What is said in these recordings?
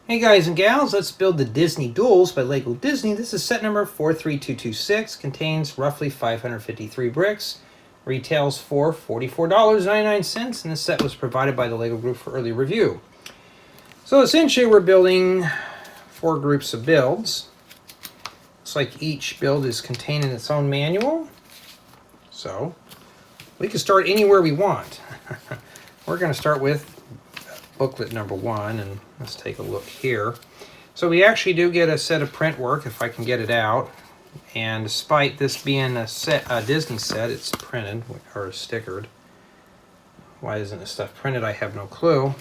Hey guys and gals, let's build the Disney Duels by Lego Disney. This is set number 43226, contains roughly 553 bricks, retails for $44.99, and this set was provided by the Lego Group for early review. So essentially we're building 4 groups of builds. Looks like each build is contained in its own manual. So we can start anywhere we want. We're going to start with booklet number 1, and let's take a look here. So we actually do get a set of print work if I can get it out, and despite this being a Disney set, it's printed or stickered. Why isn't this stuff printed? I have no clue.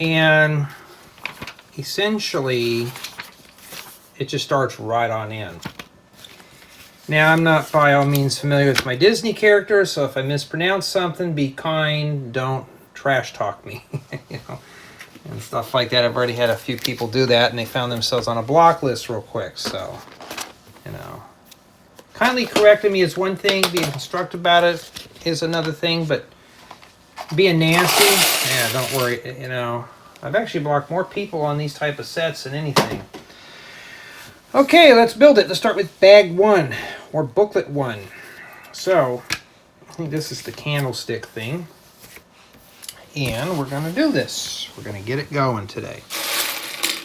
And essentially it just starts right on in. Now, I'm not by all means familiar with my Disney characters, so if I mispronounce something, be kind, don't trash talk me, you know, and stuff like that. I've already had a few people do that, and they found themselves on a block list real quick. So, you know, kindly correcting me is one thing, being constructive about it is another thing, but being nasty, yeah, don't worry. You know, I've actually blocked more people on these type of sets than anything. Okay, let's build it. Let's start with bag 1 or booklet 1. So I think this is the candlestick thing. And we're going to do this. We're going to get it going today.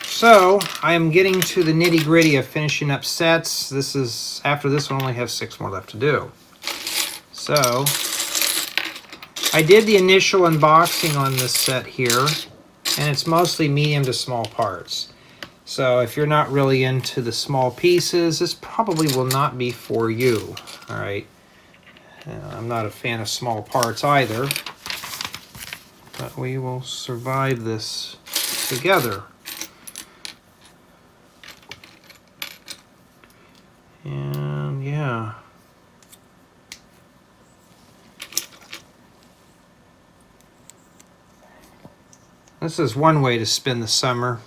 So I am getting to the nitty gritty of finishing up sets. This is, after this one, I only have 6 more left to do. So I did the initial unboxing on this set here, and it's mostly medium to small parts. So if you're not really into the small pieces, this probably will not be for you. All right. I'm not a fan of small parts either, but we will survive this together. And yeah. This is one way to spend the summer.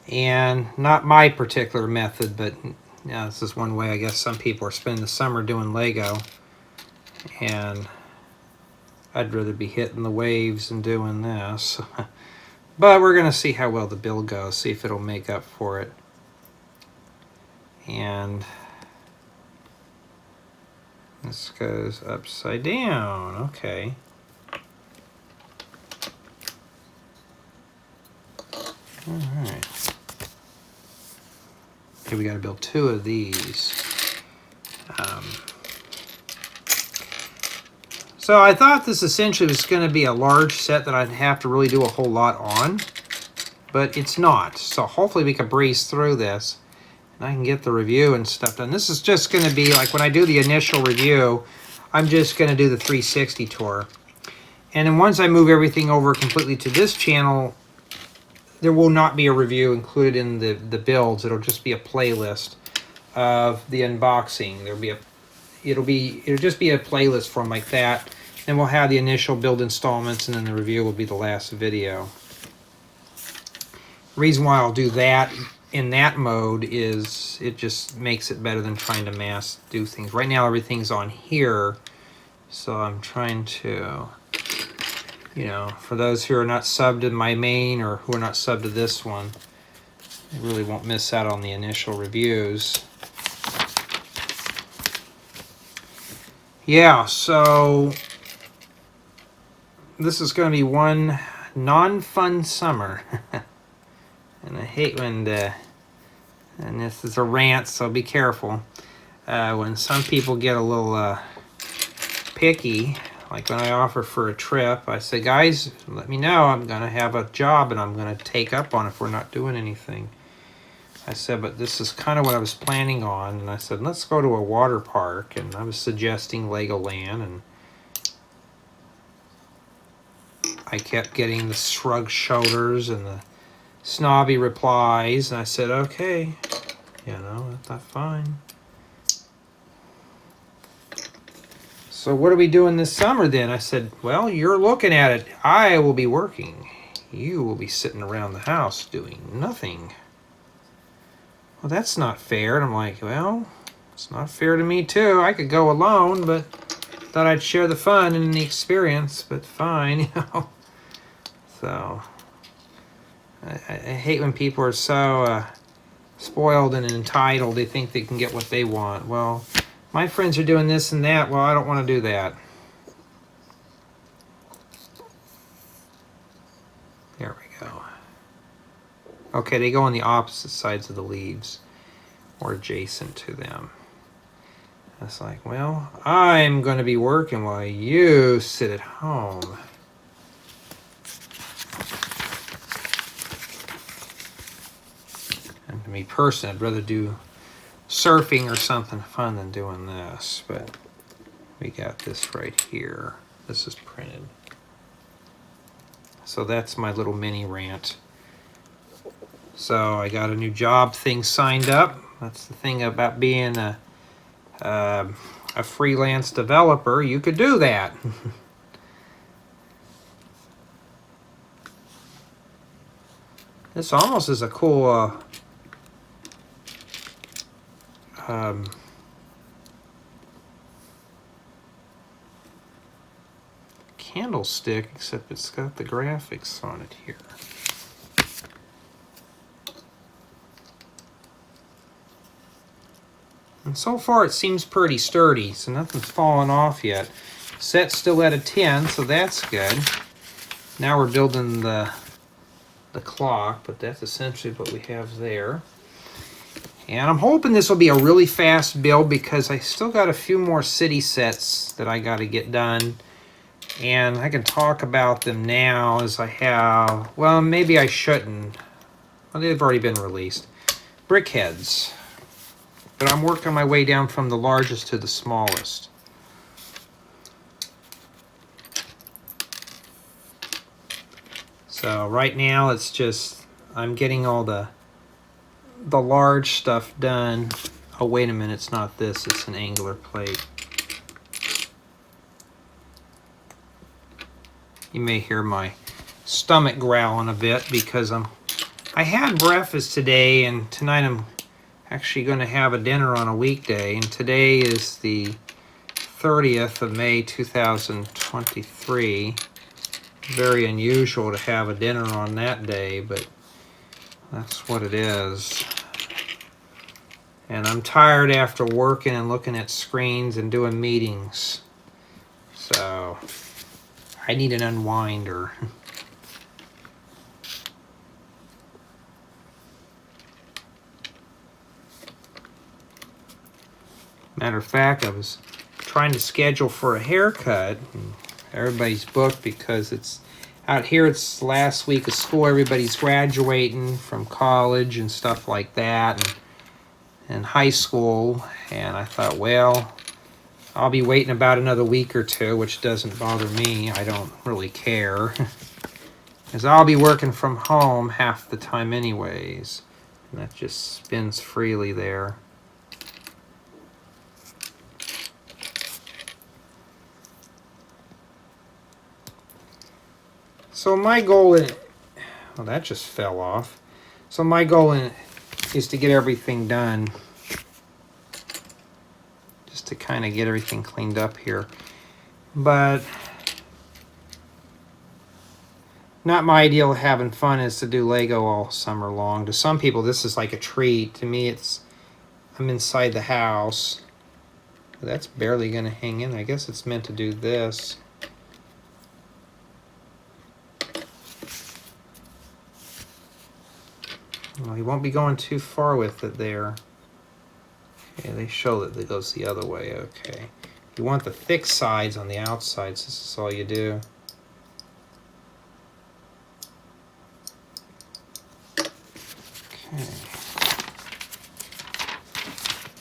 And not my particular method, but yeah, this is one way I guess some people are spending the summer doing Lego. And I'd rather be hitting the waves and doing this. But we're going to see how well the build goes, see if it'll make up for it. And this goes upside down. Okay. All right. Okay, we got to build 2 of these. So I thought this essentially was going to be a large set that I'd have to really do a whole lot on, but it's not. So hopefully we can breeze through this and I can get the review and stuff done. This is just going to be like when I do the initial review, I'm just going to do the 360 tour. And then once I move everything over completely to this channel, there will not be a review included in the builds. It'll just be a playlist of the unboxing. It'll just be a playlist form like that. Then we'll have the initial build installments, and then the review will be the last video. The reason why I'll do that in that mode is it just makes it better than trying to mass do things. Right now everything's on here, so I'm trying to, you know, for those who are not subbed to my main or who are not subbed to this one, they really won't miss out on the initial reviews. Yeah, so this is going to be one non-fun summer. And I hate when and this is a rant, so be careful. When some people get a little picky, like when I offer for a trip, I say, guys, let me know. I'm going to have a job and I'm going to take up on it if we're not doing anything. I said, but this is kind of what I was planning on. And I said, let's go to a water park. And I was suggesting Legoland. And I kept getting the shrugged shoulders and the snobby replies. And I said, okay, you know, that's fine. So what are we doing this summer then? I said, well, you're looking at it. I will be working. You will be sitting around the house doing nothing. Well, that's not fair. And I'm like, well, it's not fair to me too. I could go alone, but thought I'd share the fun and the experience, but fine, you know. So I hate when people are so spoiled and entitled. They think they can get what they want. Well, my friends are doing this and that. Well, I don't want to do that. There we go. Okay, they go on the opposite sides of the leaves or adjacent to them. It's like, well, I'm going to be working while you sit at home. And to me personally, I'd rather do surfing or something fun than doing this. But we got this right here. This is printed. So that's my little mini rant. So I got a new job thing signed up. That's the thing about being a freelance developer. You could do that. This almost is a cool candlestick, except it's got the graphics on it here. And so far it seems pretty sturdy, so nothing's fallen off yet. Set's still at a 10, so that's good. Now we're building the clock, but that's essentially what we have there. And I'm hoping this will be a really fast build because I still got a few more city sets that I got to get done. And I can talk about them now as I have, well, maybe I shouldn't. Well, they've already been released. Brickheads. But I'm working my way down from the largest to the smallest. So right now it's just, I'm getting all the large stuff done. Oh, wait a minute, it's not this, it's an angular plate. You may hear my stomach growling a bit because I had breakfast today, and tonight I'm actually going to have a dinner on a weekday, and today is the 30th of May 2023. Very unusual to have a dinner on that day, but that's what it is. And I'm tired after working and looking at screens and doing meetings, so I need an unwinder. Matter of fact, I was trying to schedule for a haircut. And everybody's booked because it's out here, it's last week of school. Everybody's graduating from college and stuff like that, and high school. And I thought, well, I'll be waiting about another week or two, which doesn't bother me. I don't really care, because I'll be working from home half the time anyways. And that just spins freely there. So my goal is, well, that just fell off. So my goal is to get everything done. Just to kind of get everything cleaned up here. But not my ideal of having fun is to do Lego all summer long. To some people, this is like a treat. To me, I'm inside the house. That's barely going to hang in. I guess it's meant to do this. Well, you won't be going too far with it there. Okay, they show that it goes the other way. Okay. You want the thick sides on the outsides. This is all you do. Okay.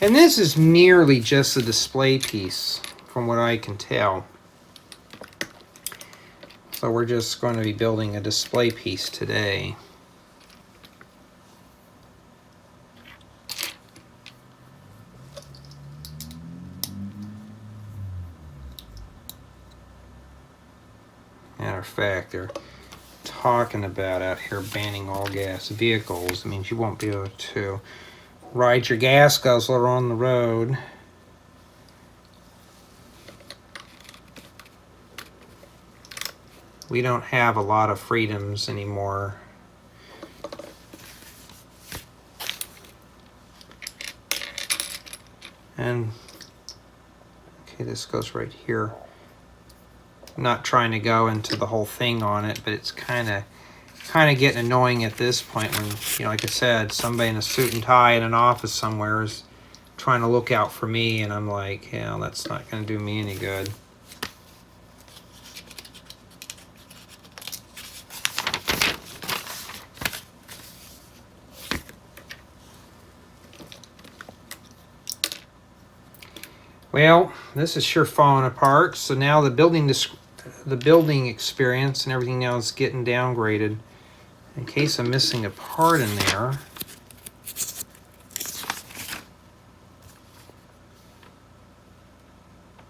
And this is merely just a display piece, from what I can tell. So we're just going to be building a display piece today. Matter of fact, they're talking about out here banning all gas vehicles. It means you won't be able to ride your gas guzzler on the road. We don't have a lot of freedoms anymore. And okay, this goes right here. I'm not trying to go into the whole thing on it, but it's kind of getting annoying at this point when, you know, like I said, somebody in a suit and tie in an office somewhere is trying to look out for me, and I'm like, yeah, that's not going to do me any good. Well, this is sure falling apart. So now the building experience and everything now is getting downgraded. In case I'm missing a part in there.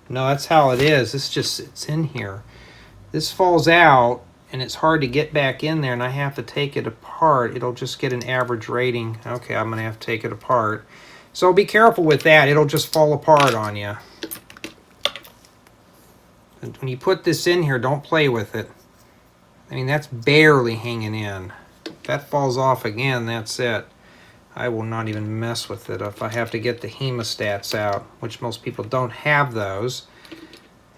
No, that's how it is. It's in here. This falls out and it's hard to get back in there, and I have to take it apart. It'll just get an average rating. Okay, I'm gonna have to take it apart. So be careful with that. It'll just fall apart on you. And when you put this in here, don't play with it. I mean, that's barely hanging in. If that falls off again, that's it. I will not even mess with it if I have to get the hemostats out, which most people don't have those.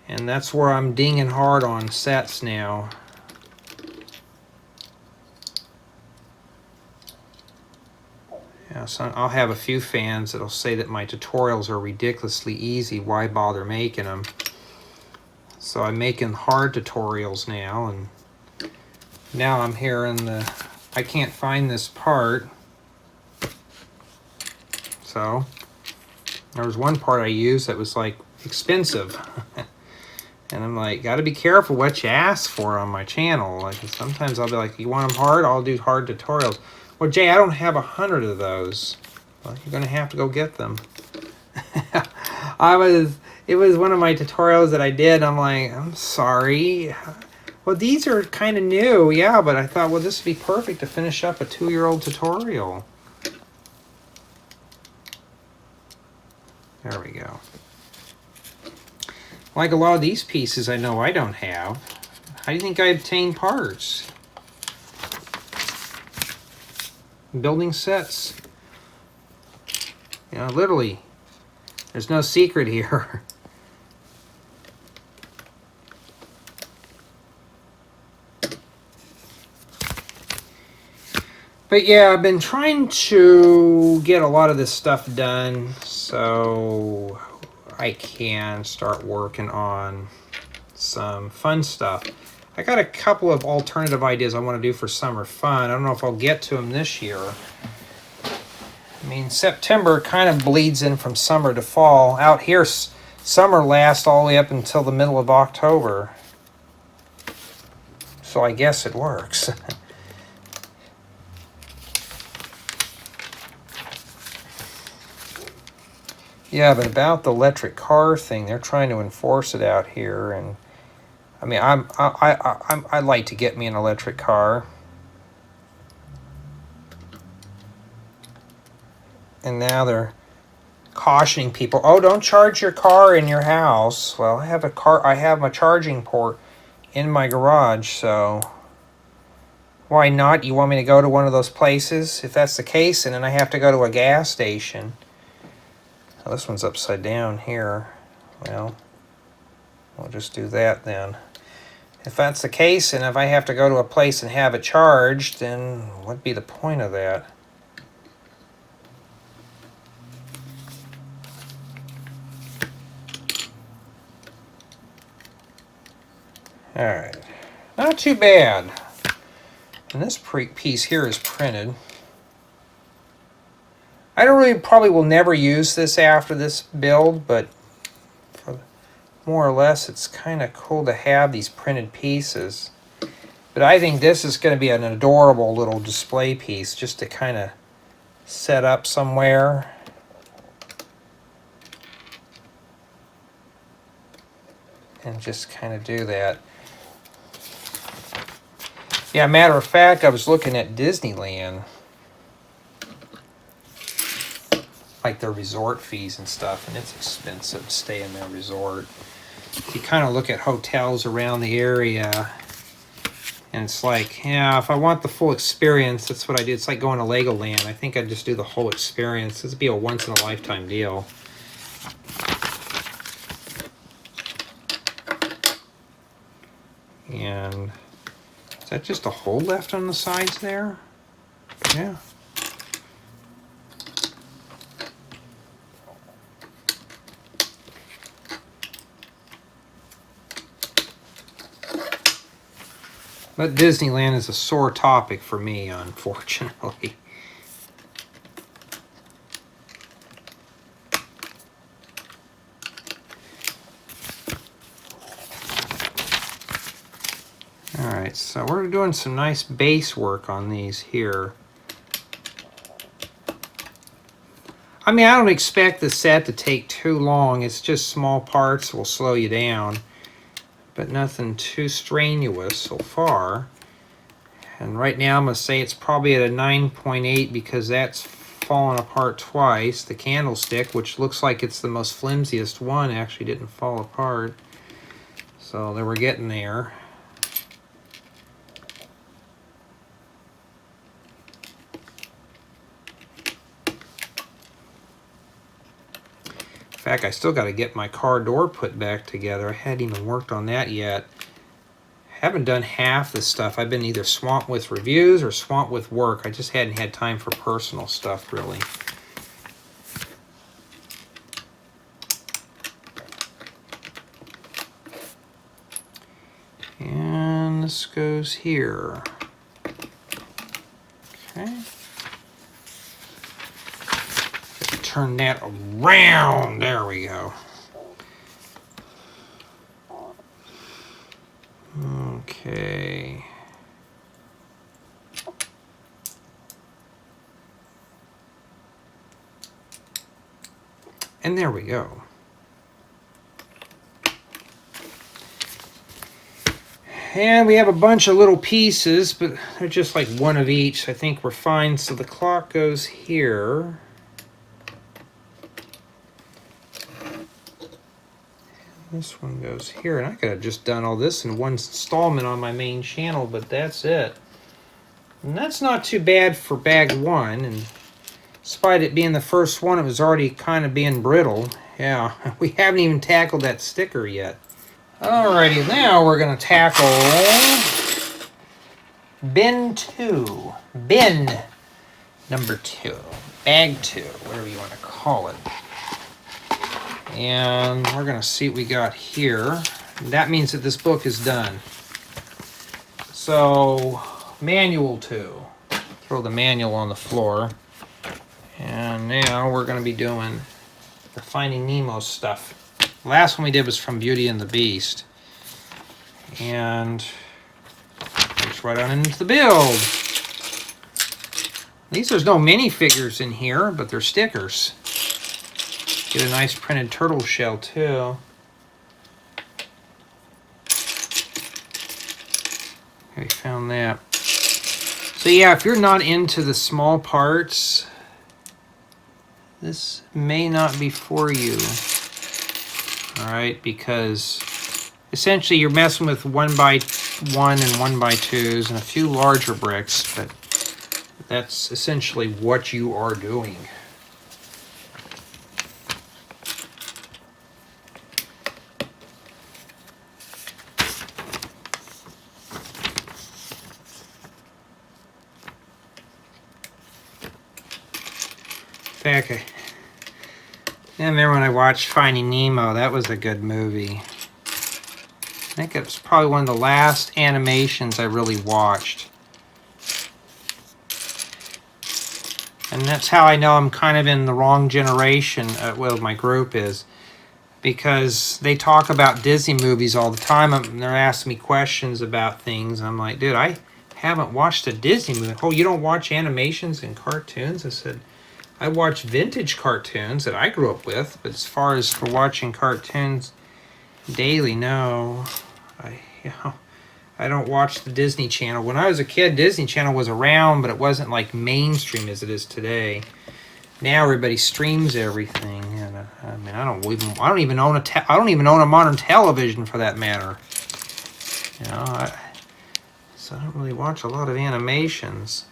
And that's where I'm dinging hard on sets now. Yeah, so I'll have a few fans that'll say that my tutorials are ridiculously easy. Why bother making them? So I'm making hard tutorials now, and now I'm hearing I can't find this part. So there was one part I used that was like expensive. And I'm like, gotta be careful what you ask for on my channel. Like sometimes I'll be like, you want them hard? I'll do hard tutorials. Well, Jay, I don't have 100 of those. Well, you're gonna have to go get them. It was one of my tutorials that I did. I'm like, I'm sorry. Well, these are kind of new, yeah, but I thought, well, this would be perfect to finish up a 2-year-old tutorial. There we go. Like a lot of these pieces I know I don't have. How do you think I obtain parts? Building sets. You know, literally, there's no secret here. But yeah, I've been trying to get a lot of this stuff done so I can start working on some fun stuff. I got a couple of alternative ideas I want to do for summer fun. I don't know if I'll get to them this year. I mean, September kind of bleeds in from summer to fall. Out here, summer lasts all the way up until the middle of October. So I guess it works. Yeah, but about the electric car thing, they're trying to enforce it out here, and I mean, I'd like to get me an electric car. And now they're cautioning people, oh, don't charge your car in your house. Well, I have a charging port in my garage, so why not? You want me to go to one of those places? If that's the case, and then I have to go to a gas station. Oh, this one's upside down here. Well, we'll just do that then. If that's the case, and if I have to go to a place and have it charged, then what'd be the point of that? Alright, not too bad. And this piece here is printed. I probably will never use this after this build, but more or less it's kind of cool to have these printed pieces. But I think this is going to be an adorable little display piece just to kind of set up somewhere. And just kind of do that. Yeah, matter of fact, I was looking at Disneyland. Like their resort fees and stuff, and it's expensive to stay in their resort. If you kind of look at hotels around the area, And it's like, yeah, if I want the full experience, that's what I do. It's like going to Legoland. I think I'd just do the whole experience. This would be a once-in-a-lifetime deal. And is that just a hole left on the sides there? Yeah. But Disneyland is a sore topic for me, unfortunately. Alright, so we're doing some nice base work on these here. I mean, I don't expect the set to take too long. It's just small parts will slow you down. But nothing too strenuous so far. And right now I'm going to say it's probably at a 9.8 because that's fallen apart twice. The candlestick, which looks like it's the most flimsiest one, actually didn't fall apart. So they were getting there. In fact, I still got to get my car door put back together. I hadn't even worked on that yet. Haven't done half the stuff. I've been either swamped with reviews or swamped with work. I just hadn't had time for personal stuff, really. And this goes here. Okay. Turn that around. There we go. Okay. And there we go. And we have a bunch of little pieces, but they're just like one of each. I think we're fine. So the clock goes here. This one goes here, and I could have just done all this in one installment on my main channel, but that's it. And that's not too bad for bag one, and despite it being the first one, it was already kind of being brittle. Yeah, we haven't even tackled that sticker yet. Alrighty, now we're going to tackle bin 2. Bin number 2. Bag 2, whatever you want to call it. And we're going to see what we got here. That means that this book is done. So, manual 2. Throw the manual on the floor. And now we're going to be doing the Finding Nemo stuff. The last one we did was from Beauty and the Beast. And goes right on into the build. At least there's no minifigures in here, but they're stickers. Get a nice printed turtle shell too. Okay, found that. So yeah, if you're not into the small parts, this may not be for you. Alright, because essentially you're messing with 1x1 and 1x2s and a few larger bricks, but that's essentially what you are doing. Back, I remember when I watched Finding Nemo. That was a good movie. I think it was probably one of the last animations I really watched. And that's how I know I'm kind of in the wrong generation, well, my group is. Because they talk about Disney movies all the time, and they're asking me questions about things. And I'm like, dude, I haven't watched a Disney movie. Oh, you don't watch animations and cartoons? I said, I watch vintage cartoons that I grew up with, but as far as for watching cartoons daily, no. I don't watch the Disney Channel. When I was a kid, Disney Channel was around, but it wasn't like mainstream as it is today. Now everybody streams everything, and I mean, I don't even own a modern television for that matter. You know, So I don't really watch a lot of animations.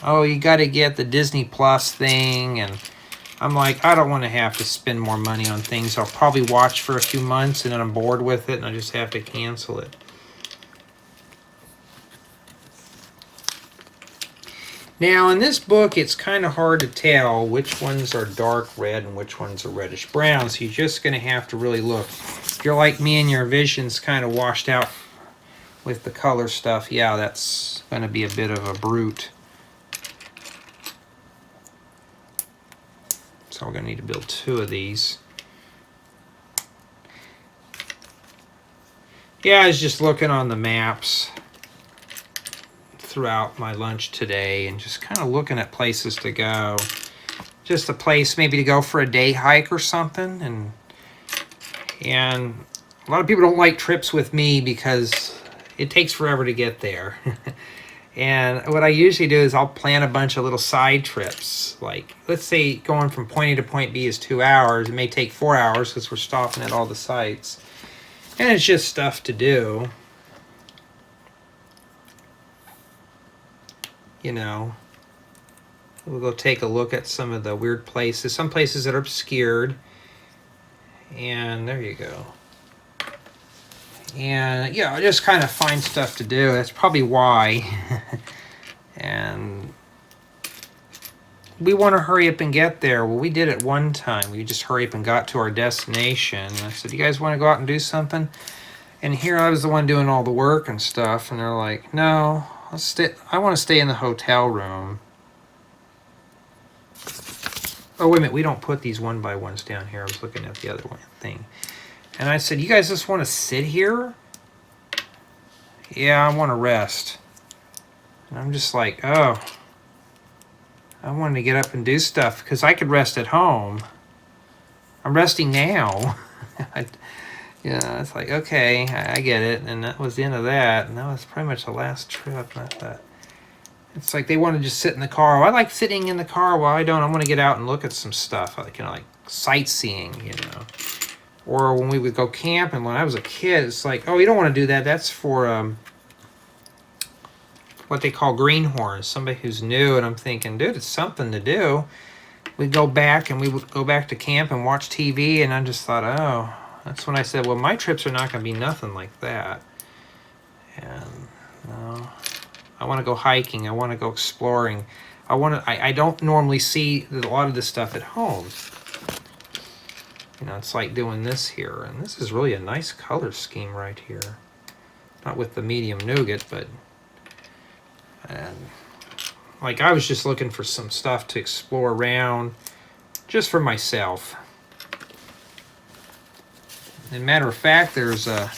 Oh, you got to get the Disney Plus thing, and I'm like, I don't want to have to spend more money on things I'll probably watch for a few months and then I'm bored with it and I just have to cancel it. Now in this book, it's kind of hard to tell which ones are dark red and which ones are reddish brown, so you're just going to have to really look. If you're like me and your vision's kind of washed out with the color stuff, yeah, that's going to be a bit of a brute. So we're going to need to build 2 of these. Yeah, I was just looking on the maps throughout my lunch today and just kind of looking at places to go. Just a place maybe to go for a day hike or something. And a lot of people don't like trips with me because it takes forever to get there. And what I usually do is I'll plan a bunch of little side trips. Like, let's say going from point A to point B is 2 hours. It may take 4 hours because we're stopping at all the sites. And it's just stuff to do. You know, we'll go take a look at some of the weird places. Some places that are obscured. And there you go. And yeah, just kind of find stuff to do. That's probably why. And we want to hurry up and get there. Well, we did it one time. We just hurry up and got to our destination. And I said, you guys want to go out and do something? And here I was the one doing all the work and stuff. And they're like, no, I want to stay in the hotel room. Oh, wait a minute. We don't put these 1x1s down here. I was looking at the other one thing. And I said, you guys just want to sit here? Yeah, I want to rest. And I'm just like, oh, I wanted to get up and do stuff because I could rest at home. I'm resting now. It's like, okay, I get it. And that was the end of that. And that was pretty much the last trip. And I thought, it's like they want to just sit in the car. Well, I like sitting in the car. Well, I don't. I want to get out and look at some stuff. Like, like sightseeing, Or when we would go camping when I was a kid, it's like, oh, you don't want to do that. That's for what they call greenhorns, somebody who's new. And I'm thinking, dude, it's something to do. We'd go back and we would go back to camp and watch TV. And I just thought, oh, that's when I said, well, my trips are not going to be nothing like that. And no, I want to go hiking. I want to go exploring. I don't normally see a lot of this stuff at home. It's like doing this here. And this is really a nice color scheme right here. Not with the medium nougat, but... And like I was just looking for some stuff to explore around just for myself. As a matter of fact, there's a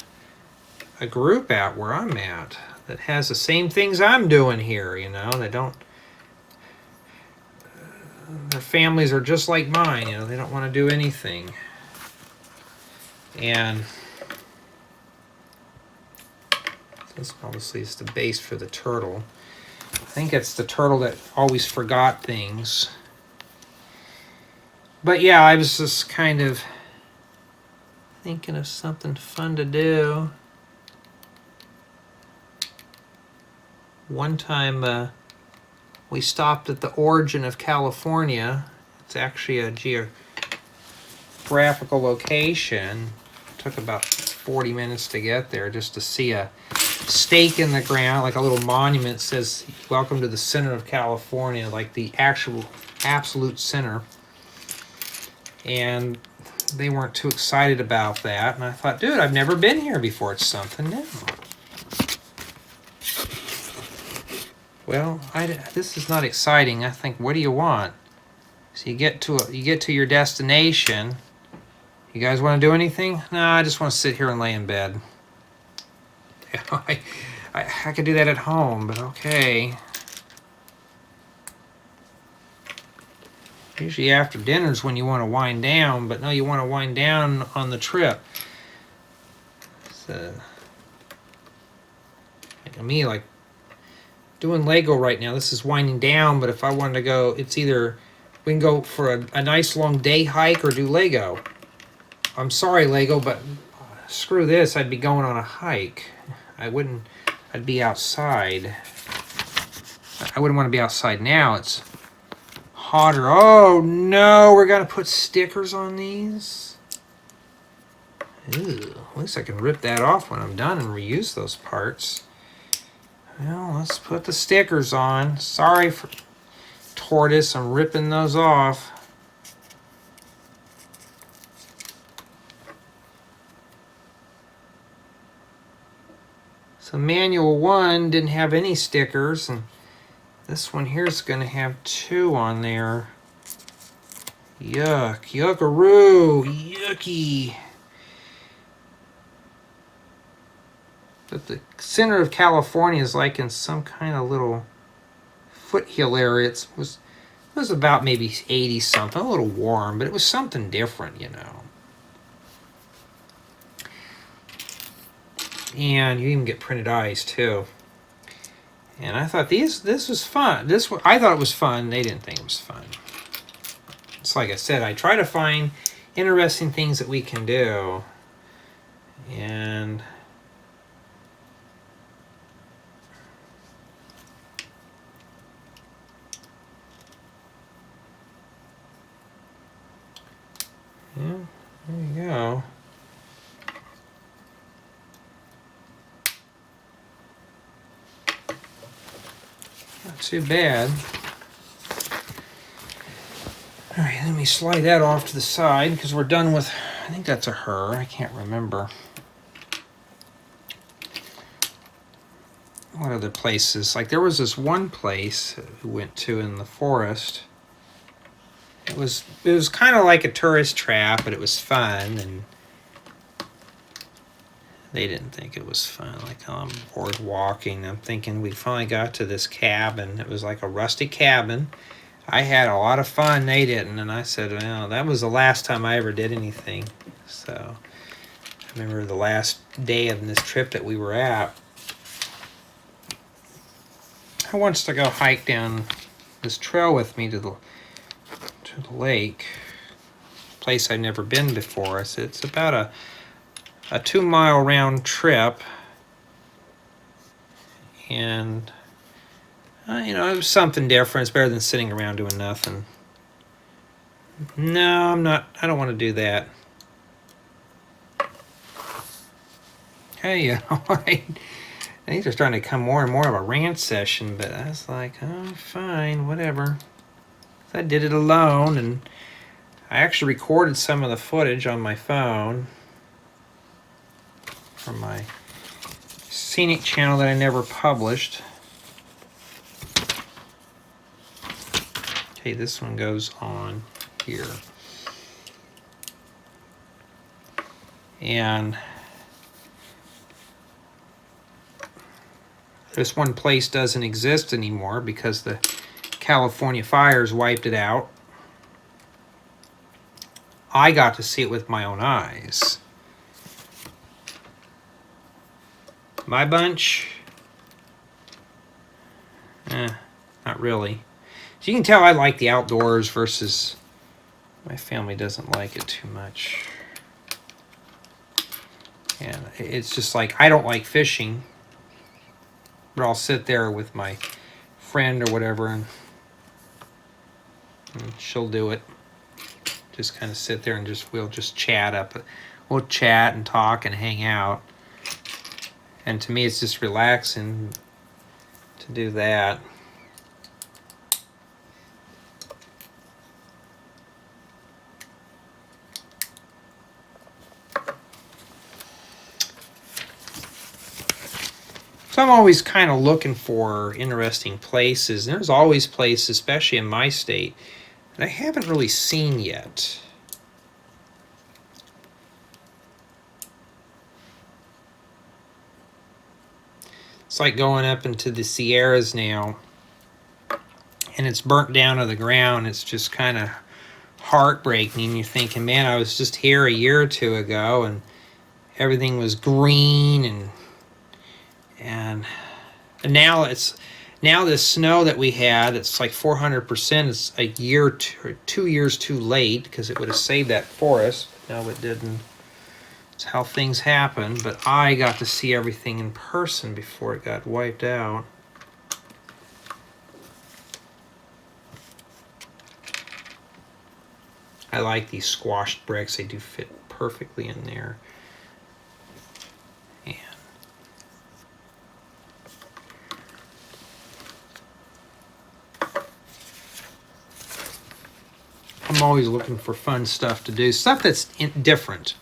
group out where I'm at that has the same things I'm doing here, They don't... Their families are just like mine, They don't want to do anything. And this obviously is the base for the turtle. I think it's the turtle that always forgot things. But yeah, I was just kind of thinking of something fun to do. One time we stopped at the origin of California. It's actually a geographical location. Took about 40 minutes to get there just to see a stake in the ground, like a little monument says, welcome to the center of California, like the actual absolute center. And they weren't too excited about that. And I thought, dude, I've never been here before. It's something new. Well, this is not exciting. I think, what do you want? So you get to your destination. You guys want to do anything? No, I just want to sit here and lay in bed. I could do that at home, but okay. Usually after dinner's when you want to wind down, but no, you want to wind down on the trip. So, like doing Lego right now, this is winding down, but if I wanted to go, it's either we can go for a nice long day hike or do Lego. I'm sorry, Lego, but screw this, I'd be going on a hike. I wouldn't I'd be outside. I wouldn't want to be outside now. It's hotter. Oh no, we're gonna put stickers on these. Ew, at least I can rip that off when I'm done and reuse those parts. Well, let's put the stickers on. Sorry for tortoise, I'm ripping those off. So manual 1 didn't have any stickers, and this one here is going to have 2 on there. Yuck, yuckaroo, yucky. But the center of California is like in some kind of little foothill area. It was about maybe 80 something, a little warm, but it was something different, you know. And you even get printed eyes too. And I thought this was fun. I thought it was fun. They didn't think it was fun. It's like I said, I try to find interesting things that we can do. And yeah, there you go. Not too bad. All right, let me slide that off to the side because we're done with, I think that's a her. I can't remember. What other places? Like there was this one place we went to in the forest. It was kind of like a tourist trap, but it was fun, and they didn't think it was fun. Like, oh, I'm bored walking. I'm thinking we finally got to this cabin. It was like a rustic cabin. I had a lot of fun. They didn't, and I said, well, that was the last time I ever did anything. So I remember the last day of this trip that we were at. I wants to go hike down this trail with me to the lake, place I've never been before. I said it's about a 2-mile round trip, and you know, it was something different. It's better than sitting around doing nothing. No, I'm not. I don't want to do that. Hey, I think they're starting to become more and more of a rant session, but I was like, oh, fine, whatever. I did it alone, and I actually recorded some of the footage on my phone from my scenic channel that I never published. Okay, this one goes on here. And this one place doesn't exist anymore because the California fires wiped it out. I got to see it with my own eyes. My bunch? Not really. So you can tell I like the outdoors versus my family doesn't like it too much. And it's just like, I don't like fishing, but I'll sit there with my friend or whatever, and she'll do it. Just kind of sit there and we'll just chat we'll chat and talk and hang out. And to me, it's just relaxing to do that. So I'm always kind of looking for interesting places. And there's always places, especially in my state, that I haven't really seen yet. It's like going up into the Sierras now, and it's burnt down to the ground. It's just kind of heartbreaking. You're thinking, man, I was just here a year or two ago, and everything was green, and now this snow that we had, it's like 400%. It's a year or 2 years too late because it would have saved that forest. No, it didn't. It's how things happen, but I got to see everything in person before it got wiped out. I like these squashed bricks. They do fit perfectly in there. And I'm always looking for fun stuff to do, stuff that's different.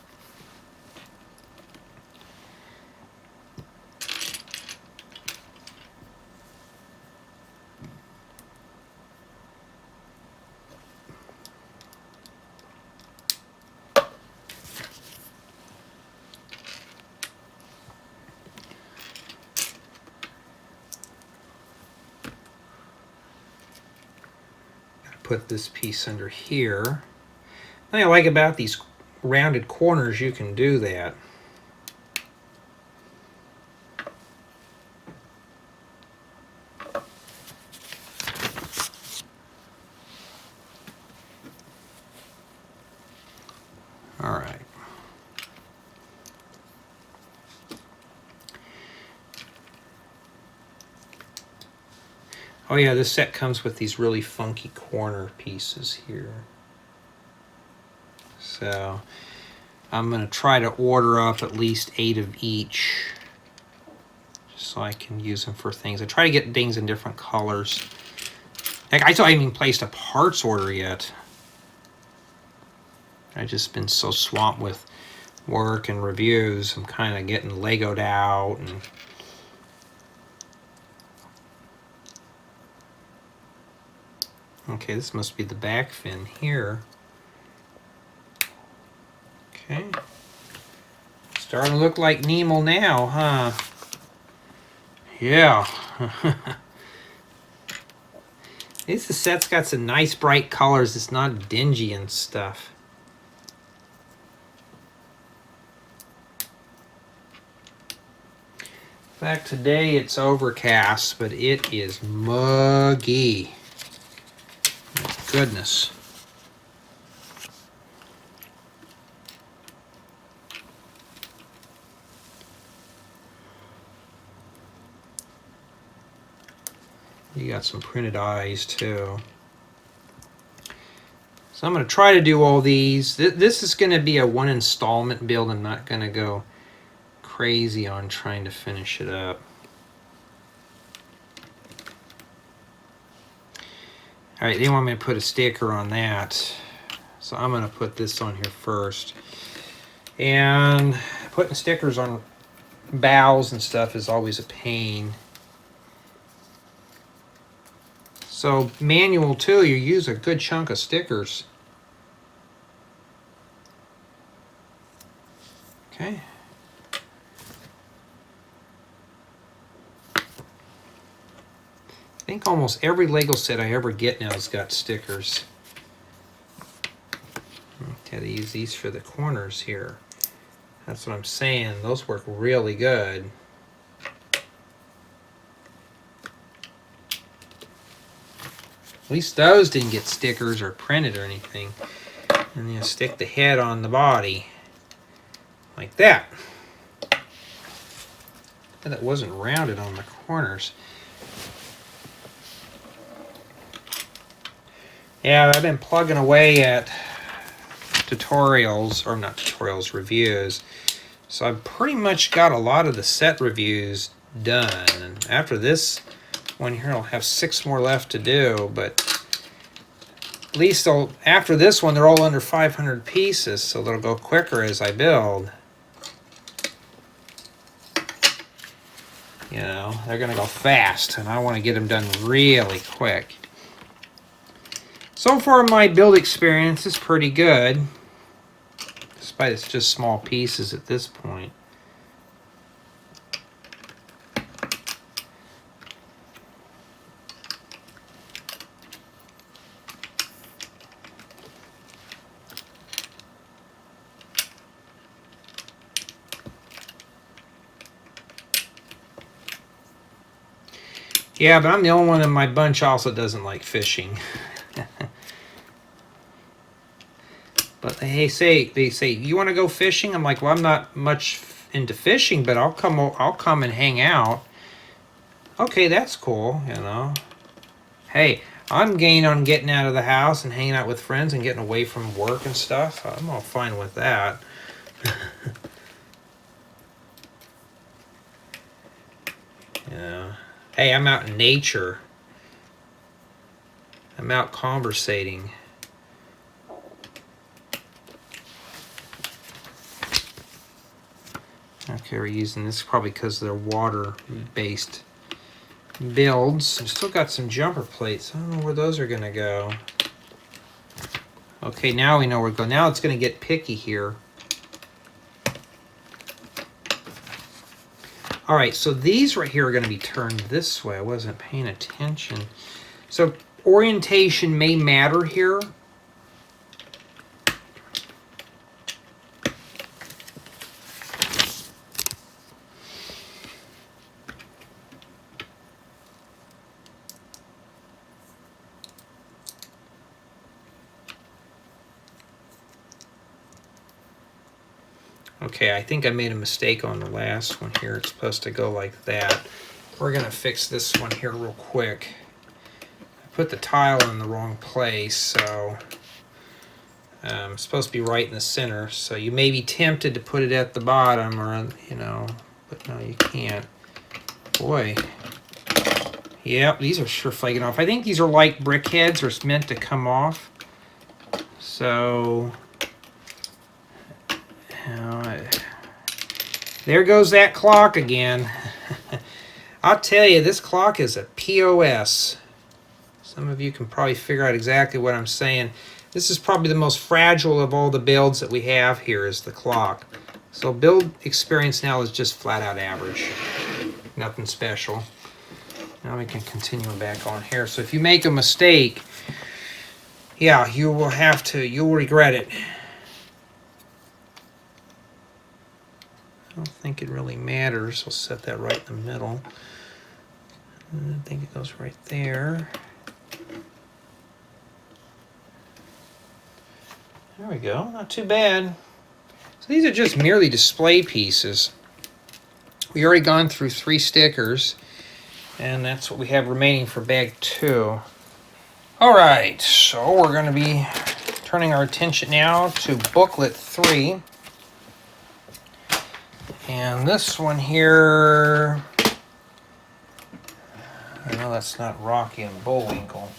Put this piece under here. The thing I like about these rounded corners, you can do that. All right. Oh yeah, this set comes with these really funky corner pieces here. So I'm going to try to order up at least 8 of each, just so I can use them for things. I try to get things in different colors. Heck, I still haven't even placed a parts order yet. I've just been so swamped with work and reviews. I'm kind of getting Legoed out and okay, this must be the back fin here. Okay. Starting to look like Nemo now, huh? Yeah. This set's got some nice bright colors. It's not dingy and stuff. In fact, today it's overcast, but it is muggy. Goodness. You got some printed eyes too. So I'm going to try to do all these. This is going to be a one installment build. I'm not going to go crazy on trying to finish it up. All right, they want me to put a sticker on that. So I'm going to put this on here first. And putting stickers on bows and stuff is always a pain. So manual too, you use a good chunk of stickers. Okay. I think almost every Lego set I ever get now has got stickers. Okay, they use these for the corners here. That's what I'm saying. Those work really good. At least those didn't get stickers or printed or anything. And you stick the head on the body. Like that. And it wasn't rounded on the corners. Yeah, I've been plugging away at tutorials, or not tutorials, reviews. So I've pretty much got a lot of the set reviews done. And after this one here, I'll have 6 more left to do, but at least after this one, they're all under 500 pieces, so they'll go quicker as I build. You know, they're going to go fast, and I want to get them done really quick. So far, my build experience is pretty good, despite it's just small pieces at this point. Yeah, but I'm the only one in my bunch also doesn't like fishing. But they say, you want to go fishing? I'm like, well, I'm not much into fishing, but I'll come and hang out. Okay, that's cool, you know. Hey, I'm keen on getting out of the house and hanging out with friends and getting away from work and stuff. I'm all fine with that. Yeah. Hey, I'm out in nature. I'm out conversating. Okay, we're using this probably because they're water-based builds. I've still got some jumper plates. I don't know where those are going to go. Okay, now we know where to go. Now it's going to get picky here. All right, so these right here are going to be turned this way. I wasn't paying attention. So orientation may matter here. Okay, I think I made a mistake on the last one here. It's supposed to go like that. We're going to fix this one here real quick. I put the tile in the wrong place, so it's supposed to be right in the center. So you may be tempted to put it at the bottom, or, you know, but no, you can't. Boy. Yep, these are sure flaking off. I think these are like brick heads, or it's meant to come off. So... there goes that clock again. I'll tell you, this clock is a POS. Some of you can probably figure out exactly what I'm saying. This is probably the most fragile of all the builds that we have here, is the clock. So build experience now is just flat out average. Nothing special. Now we can continue back on here. So if you make a mistake, yeah, you'll regret it. I don't think it really matters. I'll set that right in the middle. And I think it goes right there. There we go. Not too bad. So these are just merely display pieces. We already gone through 3 stickers, and that's what we have remaining for bag 2. All right, so we're going to be turning our attention now to booklet 3. And this one here, I know that's not Rocky and Bullwinkle.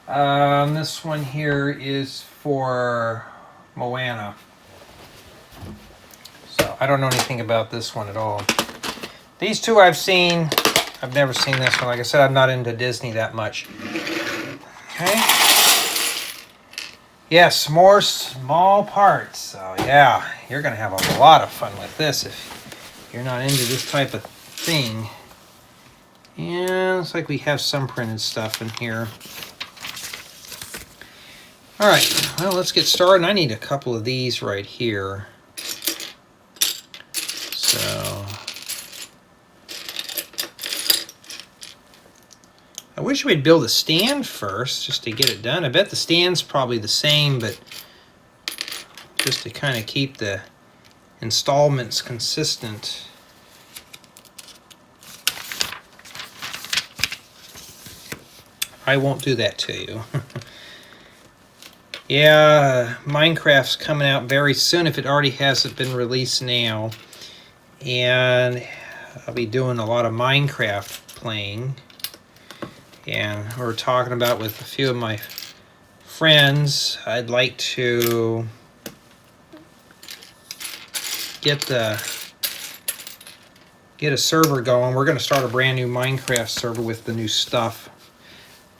This one here is for Moana. So I don't know anything about this one at all. These two I've seen. I've never seen this one. Like I said, I'm not into Disney that much. Okay. Yes, more small parts. So yeah, you're going to have a lot of fun with this if you're not into this type of thing. Yeah, looks like we have some printed stuff in here. All right, well, let's get started. I need a couple of these right here. So I wish we'd build a stand first just to get it done. I bet the stand's probably the same, but just to kind of keep the installments consistent. I won't do that to you. Yeah, Minecraft's coming out very soon if it already hasn't been released now. And I'll be doing a lot of Minecraft playing. And we're talking about with a few of my friends, I'd like to get a server going. We're going to start a brand new Minecraft server with the new stuff.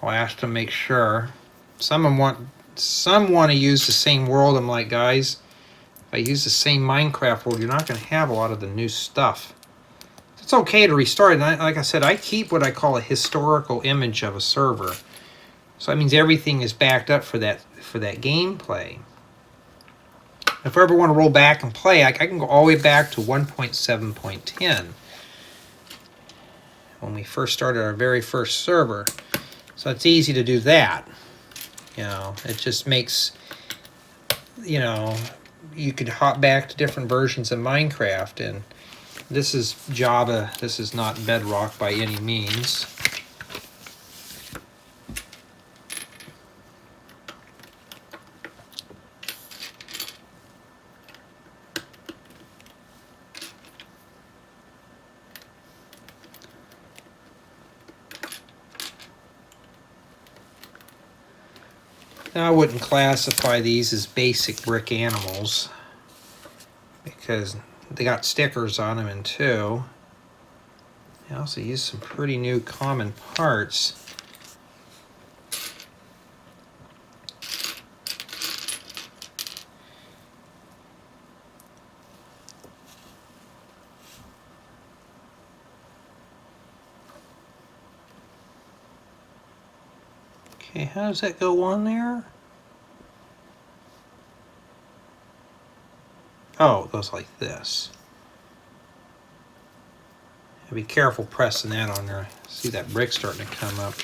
I'll ask to make sure. Some want to use the same world. I'm like, guys, if I use the same Minecraft world, you're not going to have a lot of the new stuff. It's okay to restart it. Like I said, I keep what I call a historical image of a server. So that means everything is backed up for that gameplay. If I ever want to roll back and play, I can go all the way back to 1.7.10 when we first started our very first server. So it's easy to do that. You know, it just makes you know, you could hop back to different versions of Minecraft, and this is Java. This is not Bedrock by any means. Now, I wouldn't classify these as basic brick animals because they got stickers on them in 2. I also used some pretty new common parts. Okay, how does that go on there? Oh, it goes like this. Be careful pressing that on there. See that brick starting to come up.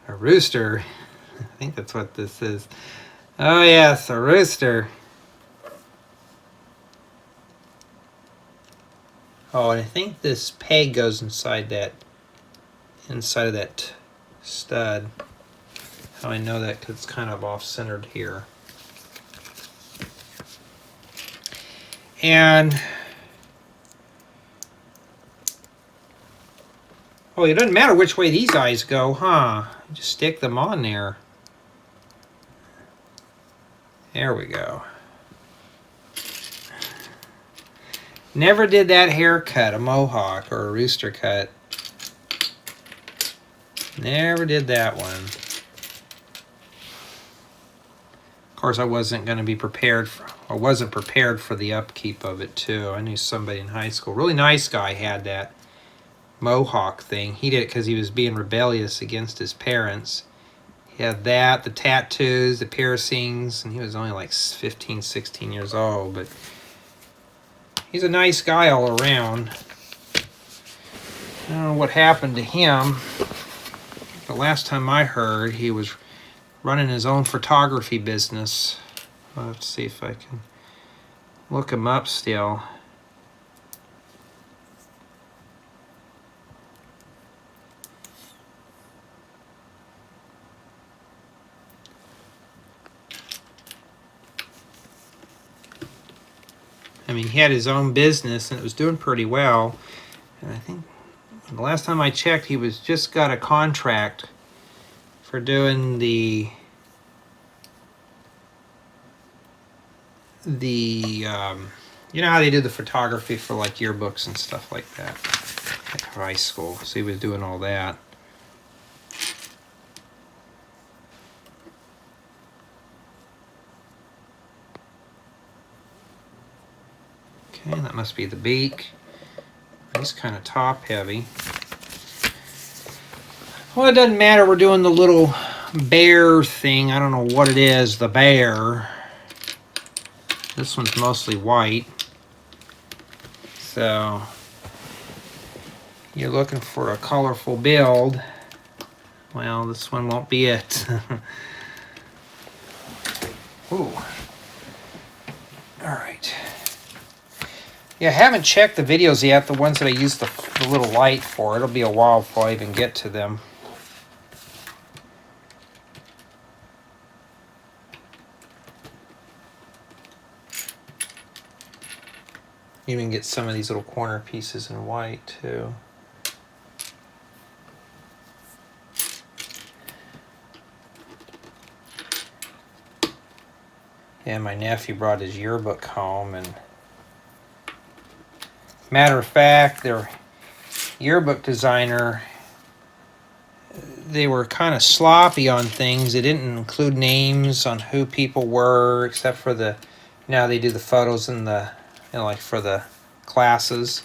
A rooster. I think that's what this is. Oh yes, a rooster. Oh, and I think this peg goes inside of that stud. How I know that because it's kind of off-centered here. And oh, it doesn't matter which way these eyes go, huh? Just stick them on there. There we go. Never did that haircut, a mohawk or a rooster cut. Never did that one. Of course, I wasn't going to be prepared for, I wasn't prepared for the upkeep of it too. I knew somebody in high school, really nice guy, had that mohawk thing. He did it because he was being rebellious against his parents. He had that, the tattoos, the piercings, and he was only like 15, 16 years old, but he's a nice guy all around. I don't know what happened to him. The last time I heard, he was running his own photography business. I'll have to see if I can look him up still. I mean, he had his own business and it was doing pretty well. And I think the last time I checked, he was just got a contract for doing the you know how they do the photography for like yearbooks and stuff like that at high school. So he was doing all that. Okay, that must be the beak. He's kind of top heavy. Well, it doesn't matter. We're doing the little bear thing. I don't know what it is, the bear. This one's mostly white. So you're looking for a colorful build. Well, this one won't be it. Ooh. All right. Yeah, I haven't checked the videos yet, the ones that I used the little light for. It'll be a while before I even get to them. Even get some of these little corner pieces in white too. Yeah, my nephew brought his yearbook home, and matter of fact, their yearbook designer, they were kind of sloppy on things. They didn't include names on who people were, except for the, now they do the photos in the, you know, like for the classes.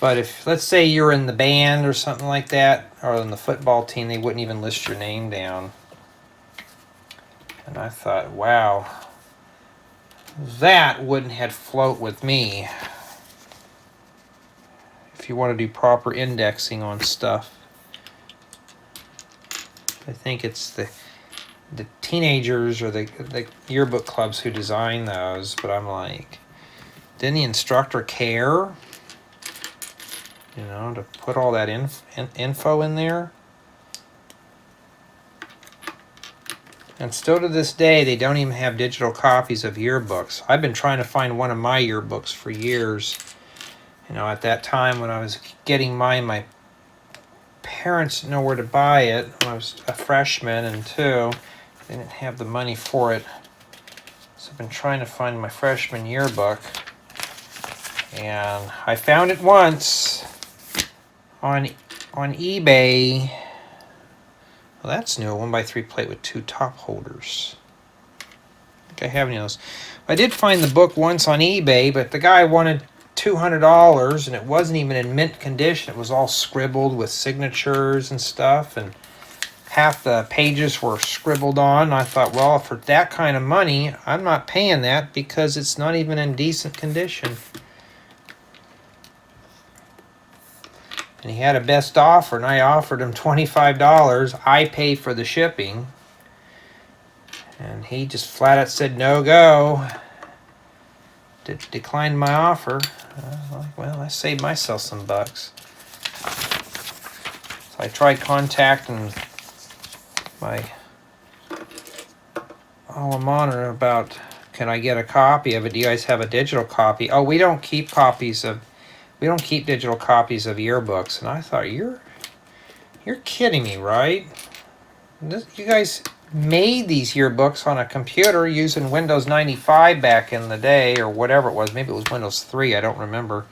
But if, let's say you're in the band or something like that, or in the football team, they wouldn't even list your name down. And I thought, wow, that wouldn't have float with me. If you want to do proper indexing on stuff. I think it's the teenagers or the yearbook clubs who design those, but I'm like, didn't the instructor care? You know, to put all that info in there? And still to this day, they don't even have digital copies of yearbooks. I've been trying to find one of my yearbooks for years. You know, at that time when I was getting mine, my parents didn't know where to buy it when I was a freshman, and two, they didn't have the money for it. So I've been trying to find my freshman yearbook. And I found it once on eBay. Well, that's new. A 1x3 plate with 2 top holders. I think I have any of those. I did find the book once on eBay, but the guy wanted $200, and it wasn't even in mint condition. It was all scribbled with signatures and stuff, and half the pages were scribbled on. I thought, well, for that kind of money, I'm not paying that because it's not even in decent condition. And he had a best offer, and I offered him $25. I paid for the shipping. And he just flat out said, no go. Declined my offer. Like, well, I saved myself some bucks. So I tried contacting my alma mater about, can I get a copy of it? Do you guys have a digital copy? Oh, we don't keep digital copies of yearbooks. And I thought, you're kidding me, right? You guys made these yearbooks on a computer using Windows 95 back in the day, or whatever it was. Maybe it was Windows 3, I don't remember.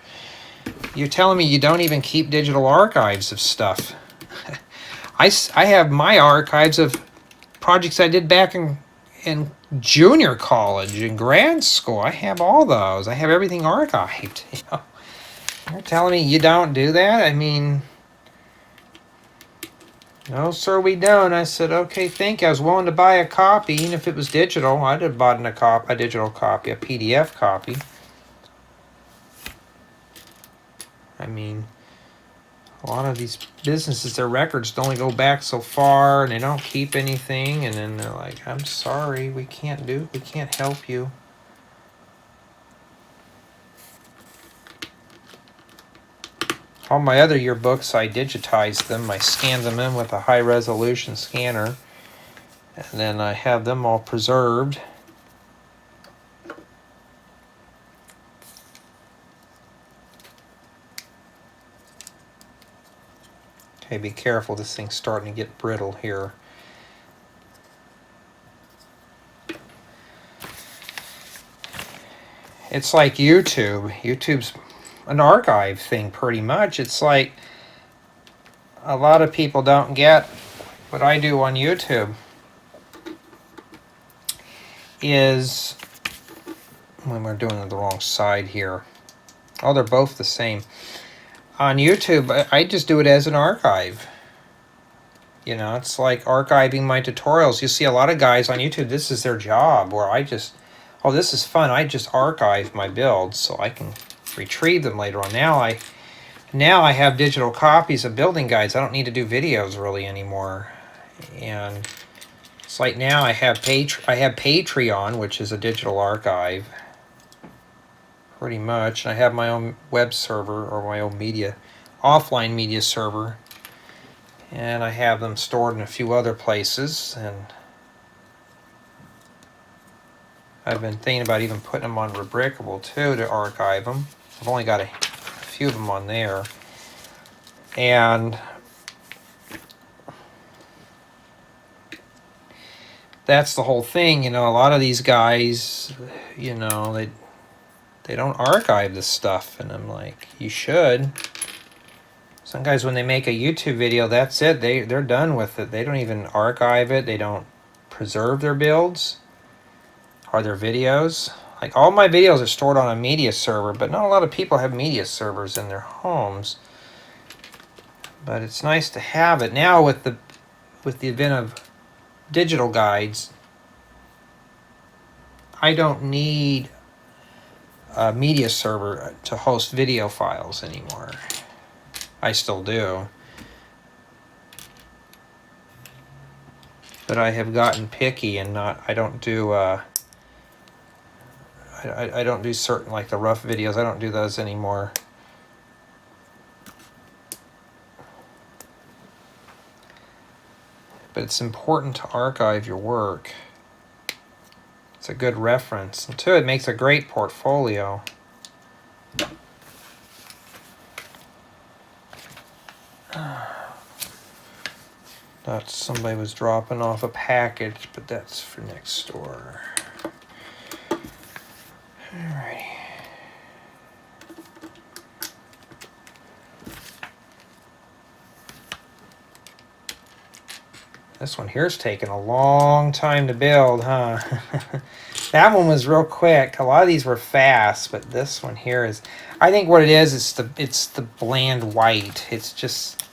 You're telling me you don't even keep digital archives of stuff. I have my archives of projects I did back in junior college and grad school. I have all those. I have everything archived. You know? You're telling me you don't do that? I mean, no, sir, we don't. I said, okay, thank you. I was willing to buy a copy, even if it was digital. I'd have bought a digital copy, a PDF copy. I mean, a lot of these businesses, their records only go back so far, and they don't keep anything, and then they're like, I'm sorry, we can't help you. All my other yearbooks, I digitized them. I scanned them in with a high-resolution scanner, and then I have them all preserved. Okay, be careful. This thing's starting to get brittle here. It's like YouTube. YouTube's an archive thing, pretty much. It's like a lot of people don't get what I do on YouTube is, when we're doing the wrong side here. Oh, they're both the same. On YouTube, I just do it as an archive. You know, it's like archiving my tutorials. You see a lot of guys on YouTube, this is their job, where I just, oh, this is fun. I just archive my builds so I can retrieve them later on. Now I have digital copies of building guides. I don't need to do videos really anymore. And it's like now I have Patreon, which is a digital archive, pretty much. And I have my own web server, or my own offline media server. And I have them stored in a few other places. And I've been thinking about even putting them on Rebrickable too, to archive them. I've only got a few of them on there. And that's the whole thing, you know. A lot of these guys, you know, they don't archive this stuff, and I'm like, you should. Some guys, when they make a YouTube video, that's it. They're done with it. They don't even archive it. They don't preserve their builds or their videos. Like, all my videos are stored on a media server, but not a lot of people have media servers in their homes. But it's nice to have it. Now with the advent of digital guides, I don't need a media server to host video files anymore. I still do. But I have gotten picky and I don't do I don't do certain, like the rough videos, I don't do those anymore. But it's important to archive your work. It's a good reference. And two, it makes a great portfolio. Thought somebody was dropping off a package, but that's for next door. Alrighty. This one here's taking a long time to build, huh? That one was real quick. A lot of these were fast, but this one here is, I think what it is, it's the bland white. It's just,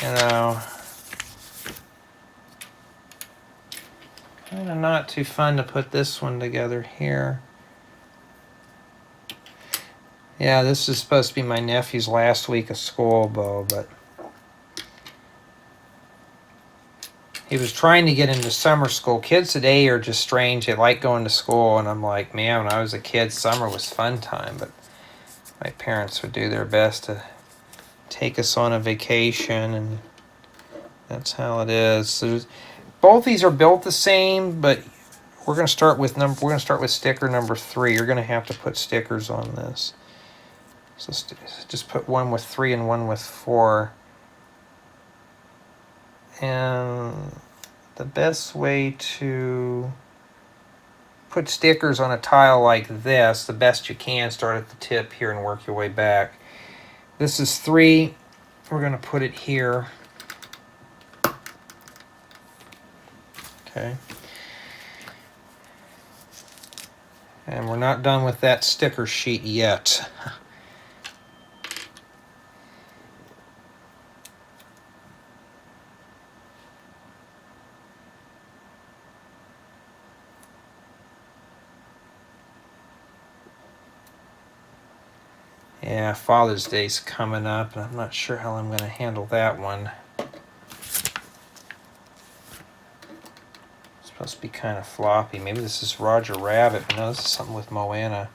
you know, kind of not too fun to put this one together here. Yeah, this is supposed to be my nephew's last week of school bow, but he was trying to get into summer school. Kids today are just strange. They like going to school, and I'm like, man, when I was a kid, summer was fun time, but my parents would do their best to take us on a vacation, and that's how it is. So both these are built the same, but we're going to start with sticker number 3. You're going to have to put stickers on this. So just put one with 3 and one with 4. And the best way to put stickers on a tile like this, the best you can, start at the tip here and work your way back. This is 3. We're going to put it here. Okay. And we're not done with that sticker sheet yet. Yeah, Father's Day's coming up, and I'm not sure how I'm going to handle that one. It's supposed to be kind of floppy. Maybe this is Roger Rabbit, but no, this is something with Moana.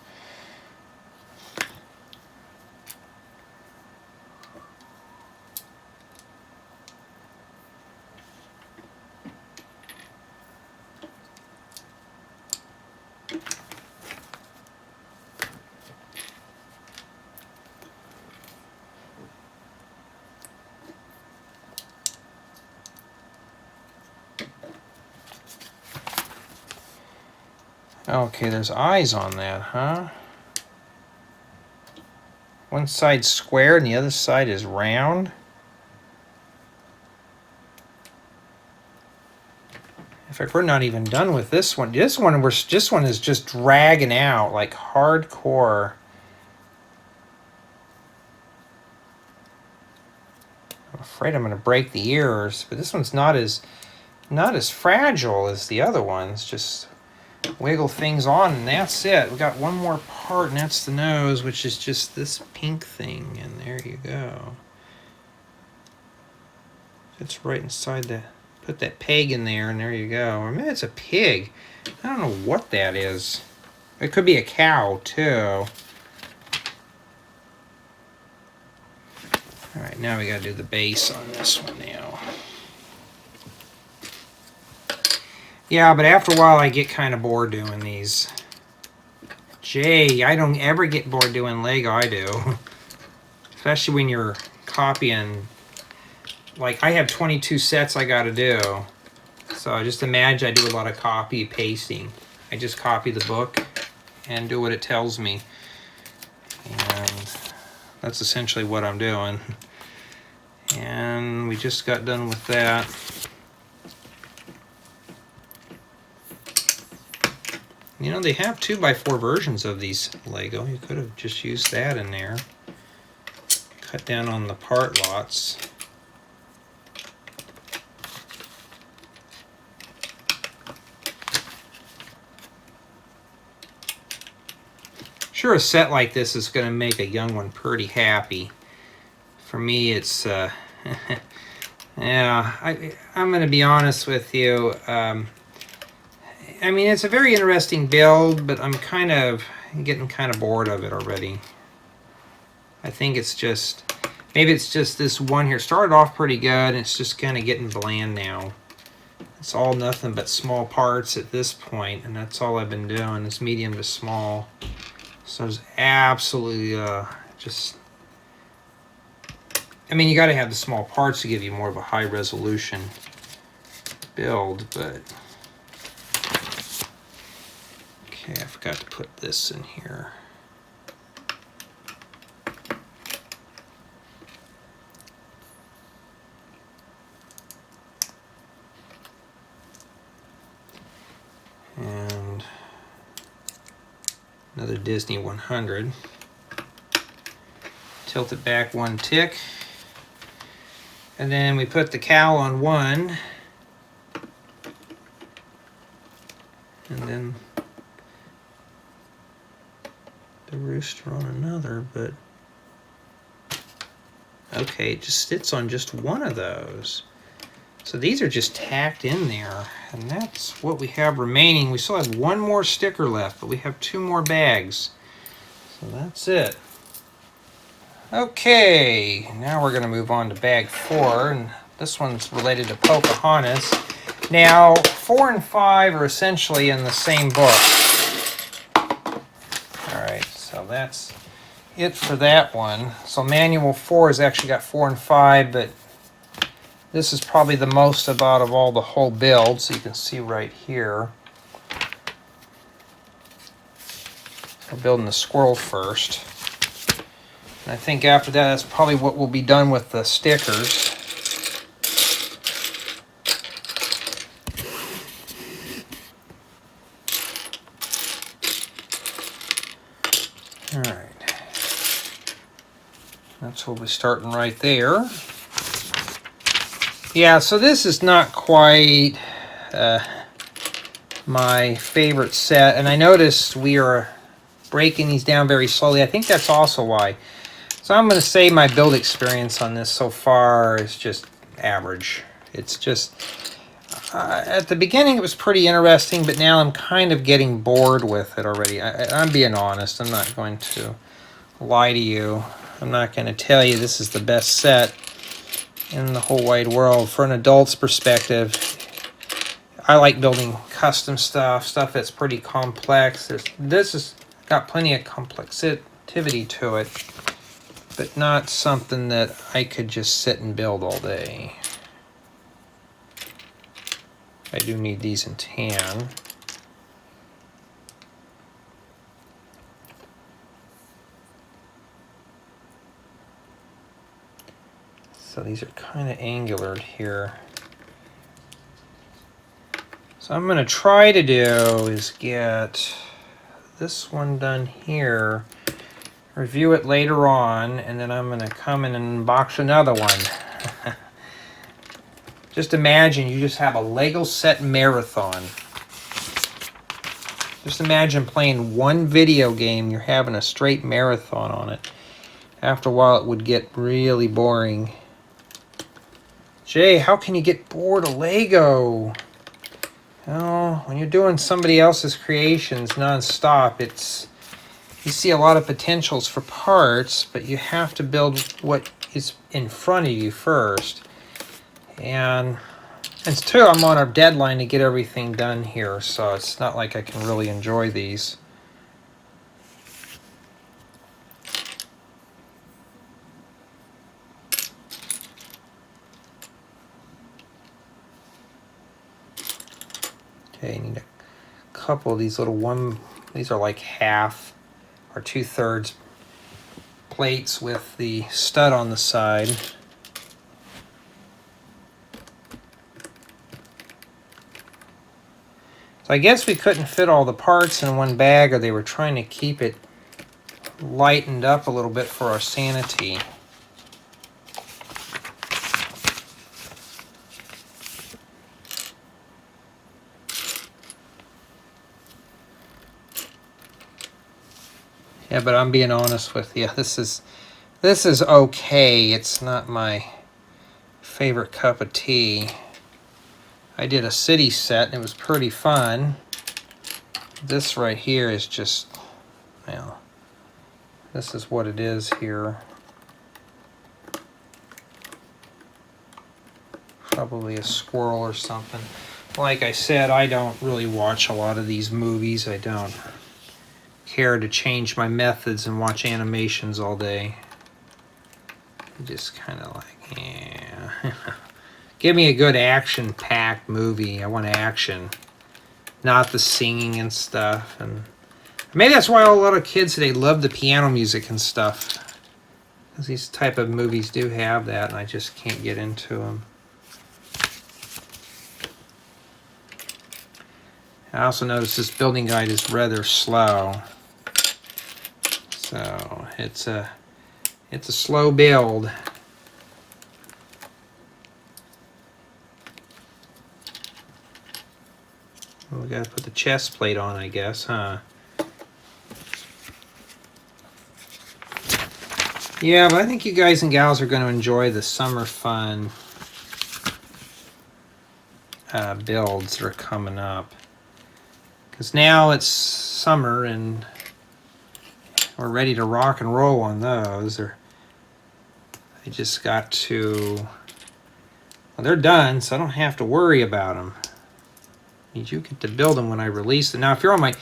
Okay, there's eyes on that, huh? One side's square and the other side is round. In fact, we're not even done with this one. This one is just dragging out like hardcore. I'm afraid I'm going to break the ears, but this one's not as fragile as the other ones. Just wiggle things on and that's it. We got one more part, and that's the nose, which is just this pink thing, and there you go. Fits right inside the, put that peg in there, and there you go. I mean, it's a pig. I don't know what that is. It could be a cow too. All right, now we got to do the base on this one now. Yeah, but after a while I get kind of bored doing these. Jay, I don't ever get bored doing Lego, I do. Especially when you're copying. Like, I have 22 sets I gotta do. So just imagine I do a lot of copy pasting. I just copy the book and do what it tells me. And that's essentially what I'm doing. And we just got done with that. You know, they have 2x4 versions of these Lego. You could have just used that in there. Cut down on the part lots. Sure, a set like this is going to make a young one pretty happy. For me, it's yeah. I'm going to be honest with you. I mean, it's a very interesting build, but I'm getting kind of bored of it already. I think it's just, maybe it's just this one here. Started off pretty good, and it's just kind of getting bland now. It's all nothing but small parts at this point, and that's all I've been doing is medium to small. So it's absolutely just, I mean, you got to have the small parts to give you more of a high resolution build, but okay, I forgot to put this in here. And another Disney 100. Tilt it back one tick. And then we put the cow on one. And then the rooster on another, but okay, it just sits on just one of those. So these are just tacked in there, and that's what we have remaining. We still have one more sticker left, but we have 2 more bags. So that's it. Okay, now we're going to move on to bag 4, and this one's related to Pocahontas. Now, 4 and 5 are essentially in the same book. Alright, so that's it for that one. So Manual 4 has actually got 4 and 5, but this is probably the most about of all the whole build, so you can see right here. We're building the squirrel first. And I think after that, that's probably what we'll be done with the stickers. Alright. That's what we're starting right there. Yeah, so this is not quite my favorite set, and I noticed we are breaking these down very slowly. I think that's also why. So I'm going to say my build experience on this so far is just average. It's just, at the beginning it was pretty interesting, but now I'm kind of getting bored with it already. I'm being honest. I'm not going to lie to you. I'm not going to tell you this is the best set in the whole wide world. For an adult's perspective, I like building custom stuff that's pretty complex. This has got plenty of complexity to it, but not something that I could just sit and build all day. I do need these in tan. So these are kind of angular here. So I'm going to try to do is get this one done here, review it later on, and then I'm going to come in and unbox another one. Just imagine you just have a Lego set marathon. Just imagine playing one video game, you're having a straight marathon on it. After a while it would get really boring. Jay, how can you get bored of Lego? Well, when you're doing somebody else's creations non-stop, you see a lot of potentials for parts, but you have to build what is in front of you first. And two, I'm on a deadline to get everything done here, so it's not like I can really enjoy these. Okay, I need a couple of these little these are like half or 2/3 plates with the stud on the side. So I guess we couldn't fit all the parts in one bag, or they were trying to keep it lightened up a little bit for our sanity. Yeah, but I'm being honest with you. This is okay. It's not my favorite cup of tea. I did a city set and it was pretty fun. This right here is just, well, this is what it is here. Probably a squirrel or something. Like I said, I don't really watch a lot of these movies. I don't care to change my methods and watch animations all day. Just kind of like, yeah. Give me a good action-packed movie. I want action, not the singing and stuff. And maybe that's why a lot of kids today love the piano music and stuff. Because these type of movies do have that, and I just can't get into them. I also noticed this building guide is rather slow. So it's a slow build. Well, we gotta put the chest plate on, I guess, huh? Yeah, but I think you guys and gals are going to enjoy the summer fun builds that are coming up. Because now it's summer and we're ready to rock and roll on those. I just got to... Well, they're done, so I don't have to worry about them. You get to build them when I release them. Now, if you're on my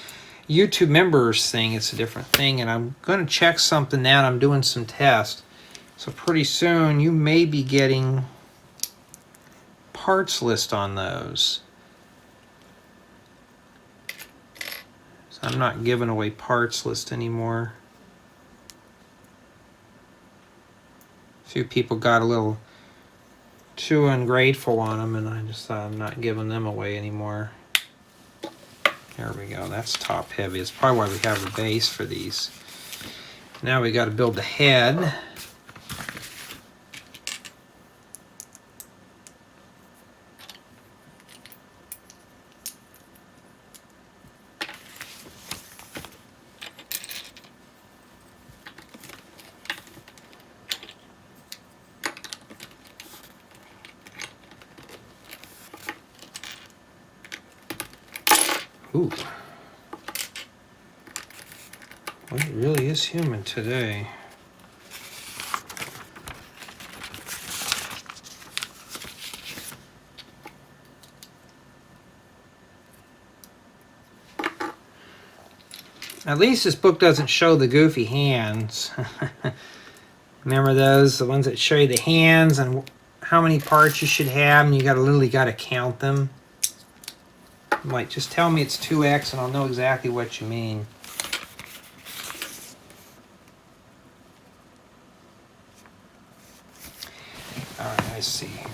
YouTube members thing, it's a different thing, and I'm going to check something out. I'm doing some tests. So pretty soon, you may be getting parts list on those. So I'm not giving away parts list anymore. A few people got a little too ungrateful on them, and I just thought I'm not giving them away anymore. There we go. That's top heavy. It's probably why we have the base for these. Now we got to build the head. Ooh. Well, it really is human today. At least this book doesn't show the goofy hands. Remember those? The ones that show you the hands and how many parts you should have, and you literally got to count them. I'm like, just tell me it's 2x and I'll know exactly what you mean. Alright, I see here.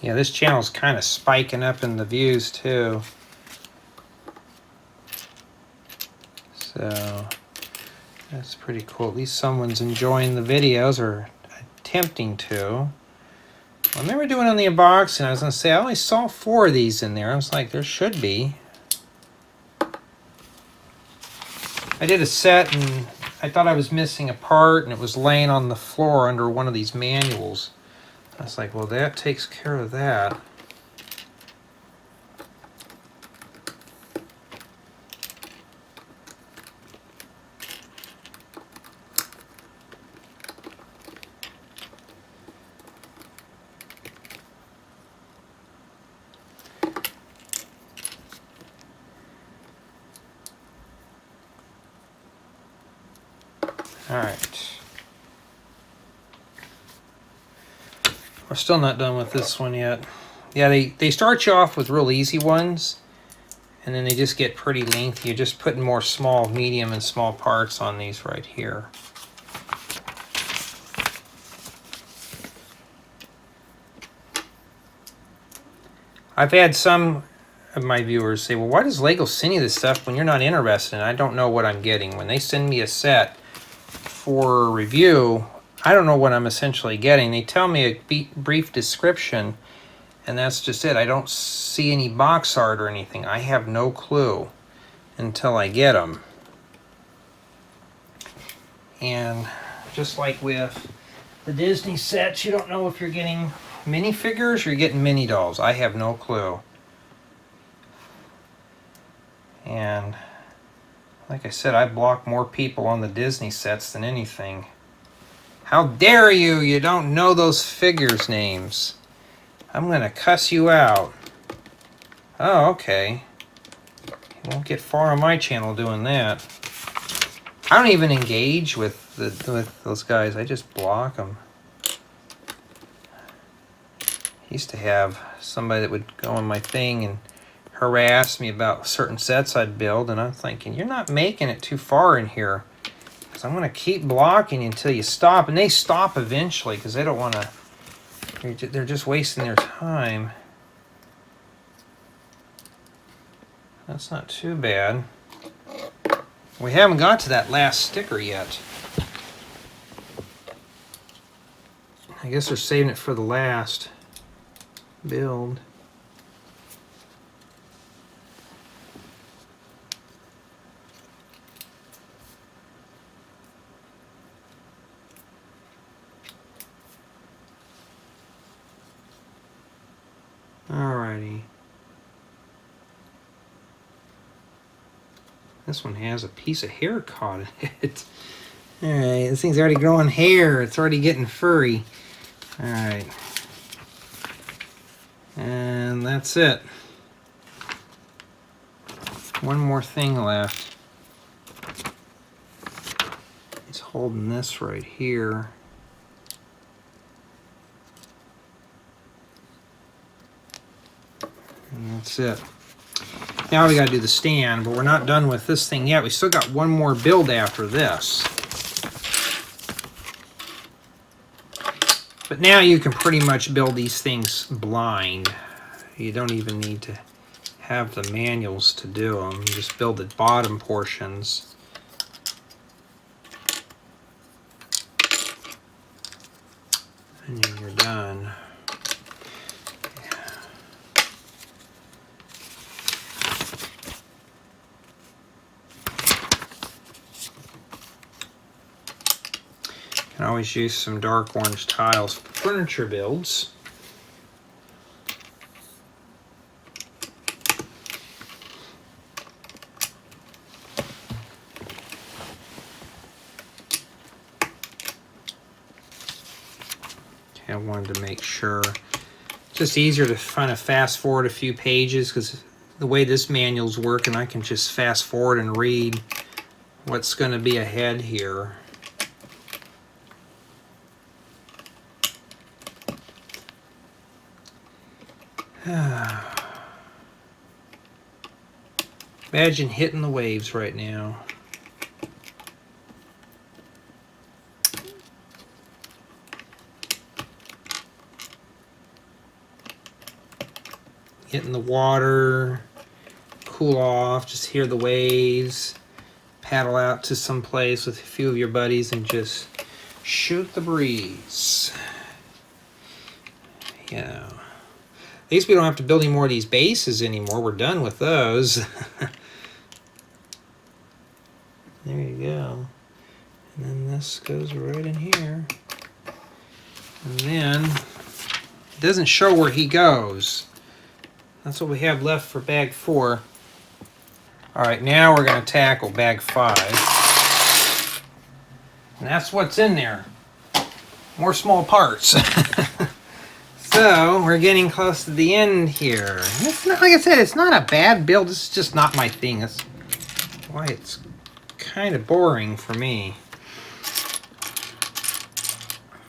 Yeah, this channel's kind of spiking up in the views too. So that's pretty cool. At least someone's enjoying the videos or attempting to. I remember doing on the unboxing, I was going to say, I only saw 4 of these in there. I was like, there should be. I did a set and I thought I was missing a part and it was laying on the floor under one of these manuals. I was like, well, that takes care of that. All right. We're still not done with this one yet. Yeah, they start you off with real easy ones, and then they just get pretty lengthy. You're just putting more small, medium, and small parts on these right here. I've had some of my viewers say, well, why does Lego send you this stuff when you're not interested in it? I don't know what I'm getting. When they send me a set for review, I don't know what I'm essentially getting. They tell me a brief description, and that's just it. I don't see any box art or anything. I have no clue until I get them. And just like with the Disney sets, you don't know if you're getting minifigures or you're getting mini dolls. I have no clue. And like I said, I block more people on the Disney sets than anything. How dare you! You don't know those figures' names. I'm gonna cuss you out. Oh, okay. You won't get far on my channel doing that. I don't even engage with those guys. I just block them. I used to have somebody that would go on my thing and harass me about certain sets I'd build, and I'm thinking, you're not making it too far in here. Because I'm going to keep blocking you until you stop. And they stop eventually because they don't want to... They're just wasting their time. That's not too bad. We haven't got to that last sticker yet. I guess they're saving it for the last build. Alrighty. This one has a piece of hair caught in it. Alright, this thing's already growing hair. It's already getting furry. Alright. And that's it. One more thing left. It's holding this right here. And that's it. Now we gotta do the stand, but we're not done with this thing yet. We still got one more build after this. But now you can pretty much build these things blind. You don't even need to have the manuals to do them. You just build the bottom portions. And then you're done. You can always use some dark orange tiles for furniture builds. Okay, I wanted to make sure. It's just easier to kind of fast forward a few pages because the way this manual's working, I can just fast forward and read what's going to be ahead here. Imagine hitting the waves right now. Get in the water, cool off, just hear the waves, paddle out to some place with a few of your buddies and just shoot the breeze. You know. At least we don't have to build any more of these bases anymore. We're done with those. There you go. And then this goes right in here. And then it doesn't show where he goes. That's what we have left for bag 4. Alright, now we're going to tackle bag 5. And that's what's in there. More small parts. So, we're getting close to the end here. It's not, like I said, it's not a bad build. This is just not my thing. That's why it's kind of boring for me.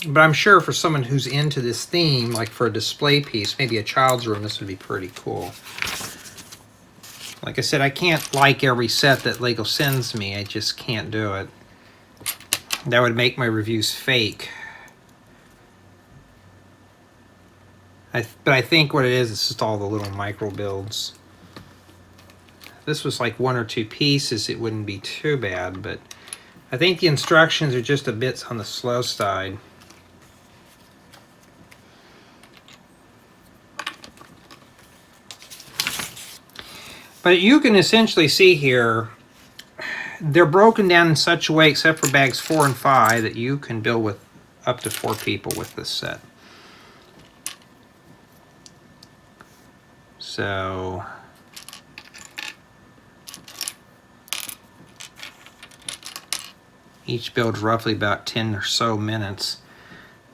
But I'm sure for someone who's into this theme, like for a display piece, maybe a child's room, this would be pretty cool. Like I said, I can't like every set that LEGO sends me. I just can't do it. That would make my reviews fake. But I think what it is, it's just all the little micro builds. If this was like 1 or 2 pieces, it wouldn't be too bad, but I think the instructions are just a bit on the slow side. But you can essentially see here, they're broken down in such a way, except for bags 4 and 5, that you can build with up to 4 people with this set. So each build's roughly about 10 or so minutes.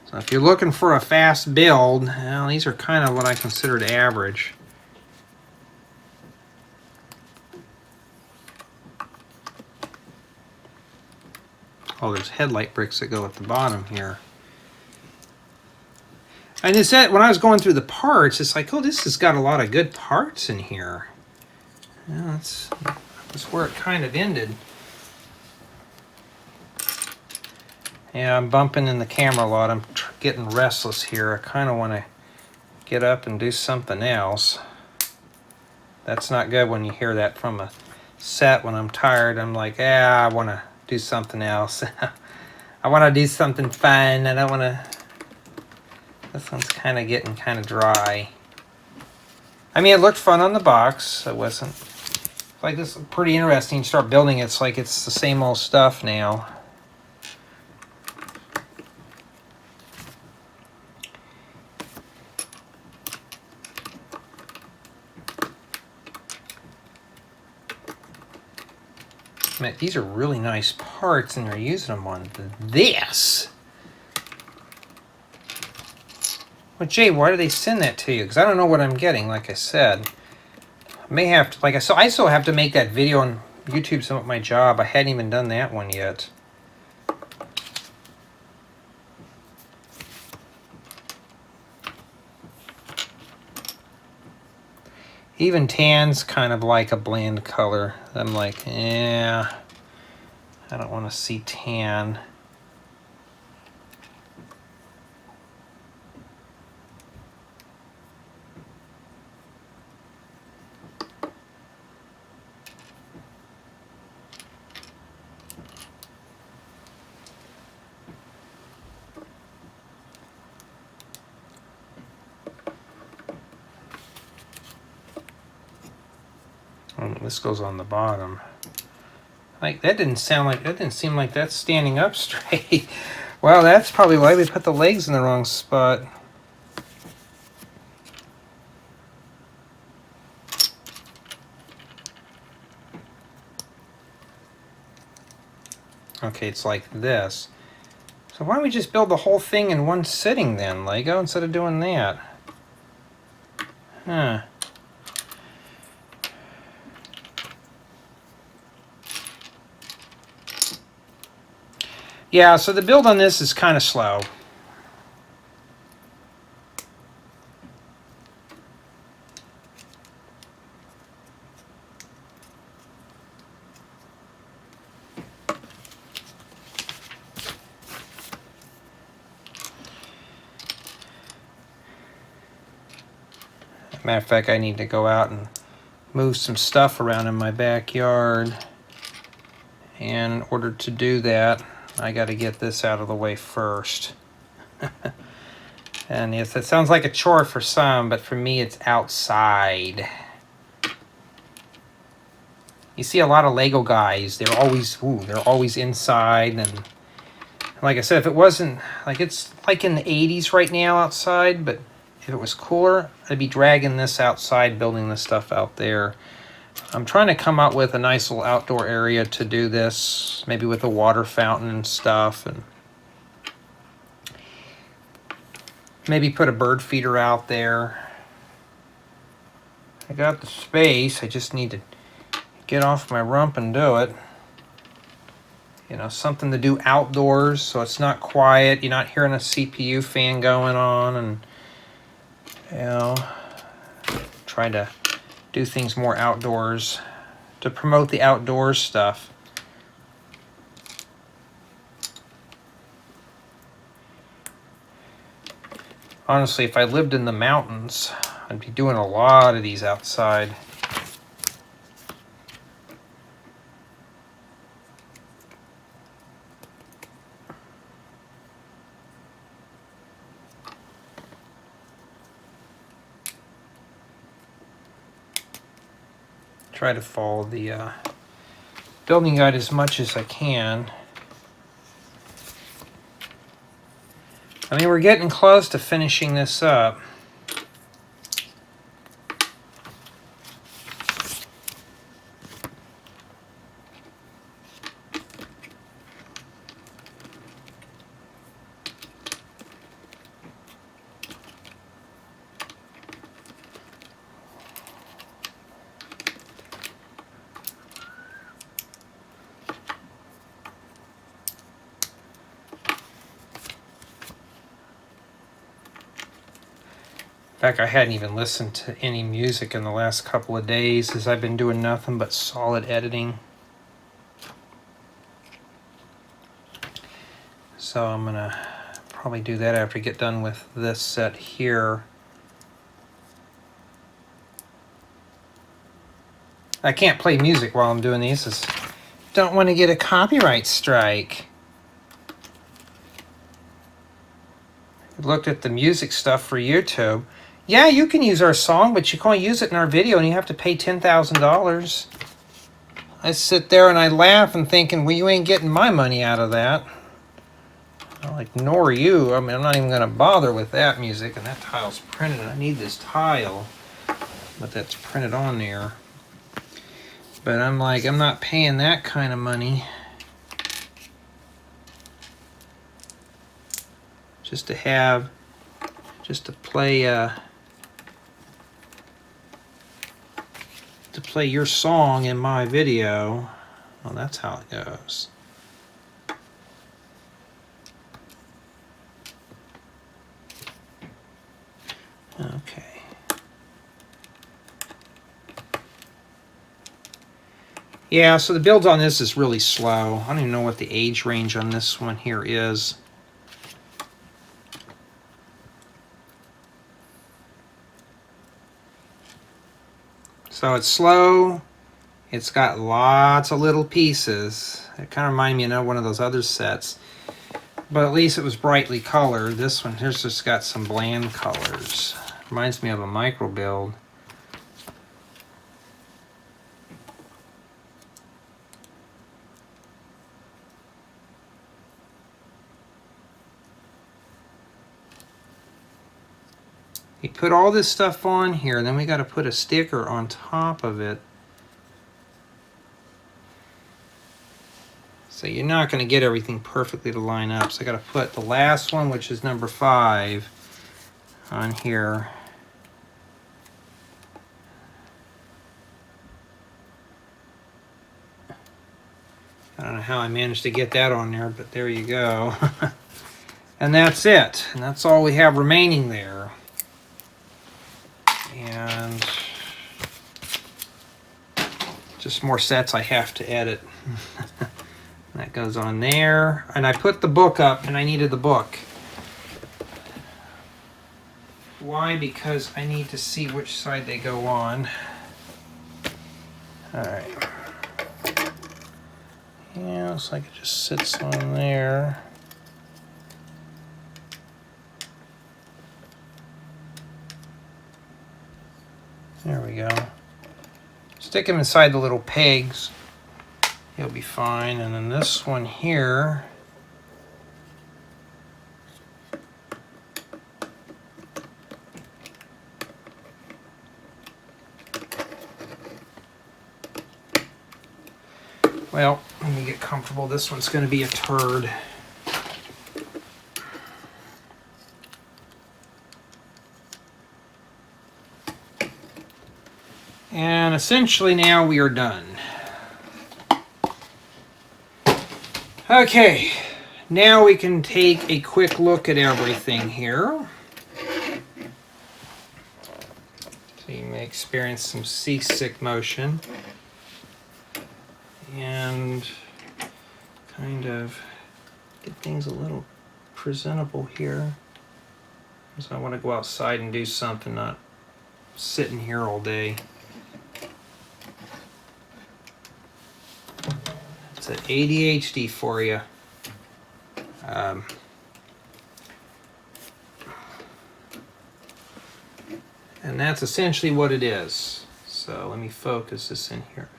So if you're looking for a fast build, well, these are kind of what I considered average. Oh, there's headlight bricks that go at the bottom here. And it's that when I was going through the parts, it's like, oh, this has got a lot of good parts in here. Yeah, that's where it kind of ended. Yeah, I'm bumping in the camera a lot. I'm getting restless here. I kind of want to get up and do something else. That's not good when you hear that from a set. When I'm tired, I'm like, I want to do something else. I want to do something fun. I don't want to... This one's kind of getting kind of dry. I mean, it looked fun on the box. It wasn't... Like, this is pretty interesting. You start building it, it's like it's the same old stuff now. Man, these are really nice parts, and they're using them on this. Well, Jay, why do they send that to you? Because I don't know what I'm getting, like I said. I may have to, like I still have to make that video on YouTube, some of my job. I hadn't even done that one yet. Even tan's kind of like a bland color. I'm like, I don't want to see tan. This goes on the bottom. Like, that didn't seem like that's standing up straight. Well, that's probably why we put the legs in the wrong spot. Okay, it's like this. So why don't we just build the whole thing in one sitting then, Lego, instead of doing that? Huh. Yeah, so the build on this is kind of slow. Matter of fact, I need to go out and move some stuff around in my backyard. And in order to do that, I got to get this out of the way first. And yes, it sounds like a chore for some, but for me it's outside. You see a lot of Lego guys, they're always inside. And like I said, if it wasn't, like, it's like in the 80s right now outside, but if it was cooler, I'd be dragging this outside, building this stuff out there. I'm trying to come up with a nice little outdoor area to do this, maybe with a water fountain and stuff, and maybe put a bird feeder out there. I got the space, I just need to get off my rump and do it. You know, something to do outdoors so it's not quiet, you're not hearing a CPU fan going on, and, you know, try to do things more outdoors to promote the outdoors stuff. Honestly, if I lived in the mountains, I'd be doing a lot of these outside. try to follow the building guide as much as I can. I mean, we're getting close to finishing this up. In fact, I hadn't even listened to any music in the last couple of days as I've been doing nothing but solid editing. So I'm gonna probably do that after I get done with this set here. I can't play music while I'm doing these. Don't want to get a copyright strike. I looked at the music stuff for YouTube. Yeah, you can use our song, but you can't use it in our video, and you have to pay $10,000. I sit there and I laugh and thinking, well, you ain't getting my money out of that. I'll ignore you. I mean, I'm not even going to bother with that music, and that tile's printed. I need this tile, but that's printed on there. But I'm like, I'm not paying that kind of money just to have, just to play your song in my video. Well, that's how it goes. Okay. Yeah, so the build on this is really slow. I don't even know what the age range on this one here is. So it's slow. It's got lots of little pieces. It kind of reminded me of one of those other sets. But at least it was brightly colored. This one here's just got some bland colors. Reminds me of a micro build. You put all this stuff on here, and then we got to put a sticker on top of it. So you're not going to get everything perfectly to line up. So I got to put the last one, which is number 5, on here. I don't know how I managed to get that on there, but there you go. And that's it. And that's all we have remaining there. And just more sets I have to edit. That goes on there. And I put the book up, and I needed the book. Why? Because I need to see which side they go on. Alright. Yeah, looks like it just sits on there. There we go. Stick him inside the little pegs. He'll be fine. And then this one here. Well, let me get comfortable. This one's going to be a turd. And essentially now we are done. Okay, now we can take a quick look at everything here. So you may experience some seasick motion. And kind of get things a little presentable here. So I want to go outside and do something, not sitting here all day. It's an ADHD for you. And that's essentially what it is. So So let me focus this in here.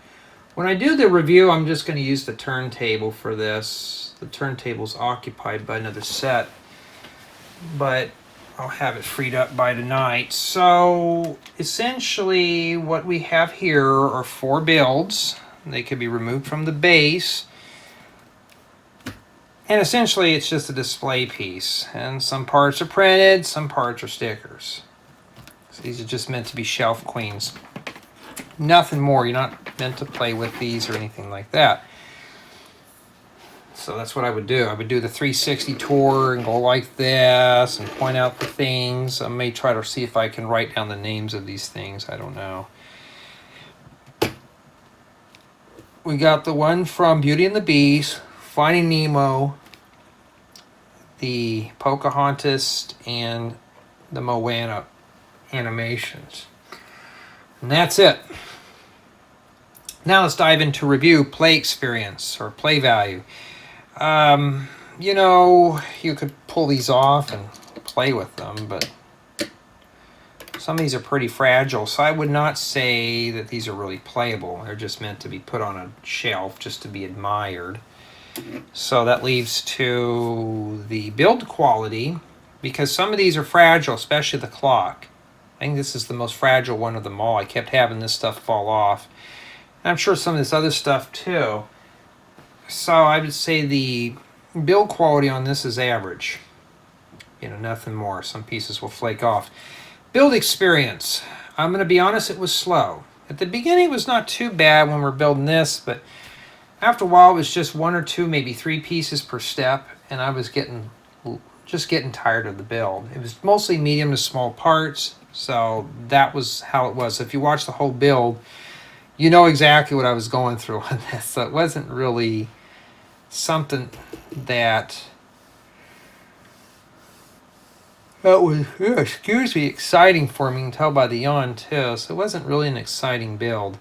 When I do the review, I'm just going to use the turntable for this. The turntable's occupied by another set, but I'll have it freed up by tonight. So essentially what we have here are 4 builds. They could be removed from the base. And essentially it's just a display piece. And some parts are printed, some parts are stickers. So these are just meant to be shelf queens. Nothing more. You're not meant to play with these or anything like that. So that's what I would do. I would do the 360 tour and go like this and point out the things. I may try to see if I can write down the names of these things. I don't know. We got the one from Beauty and the Beast, Finding Nemo, the Pocahontas, and the Moana animations. And that's it. Now let's dive into review, play experience, or play value. You know, you could pull these off and play with them, but some of these are pretty fragile, so I would not say that these are really playable. They're just meant to be put on a shelf just to be admired. So that leaves to the build quality, because some of these are fragile, especially the clock. I think this is the most fragile one of them all. I kept having this stuff fall off. And I'm sure some of this other stuff too. So I would say the build quality on this is average. You know, nothing more. Some pieces will flake off. Build experience. I'm going to be honest, it was slow. At the beginning it was not too bad when we're building this, but after a while it was just 1 or 2, maybe 3 pieces per step, and I was just getting tired of the build. It was mostly medium to small parts, so that was how it was. If you watch the whole build, you know exactly what I was going through on this. So it wasn't really something that was, excuse me, exciting for me. You can tell by the yawn too. So it wasn't really an exciting build.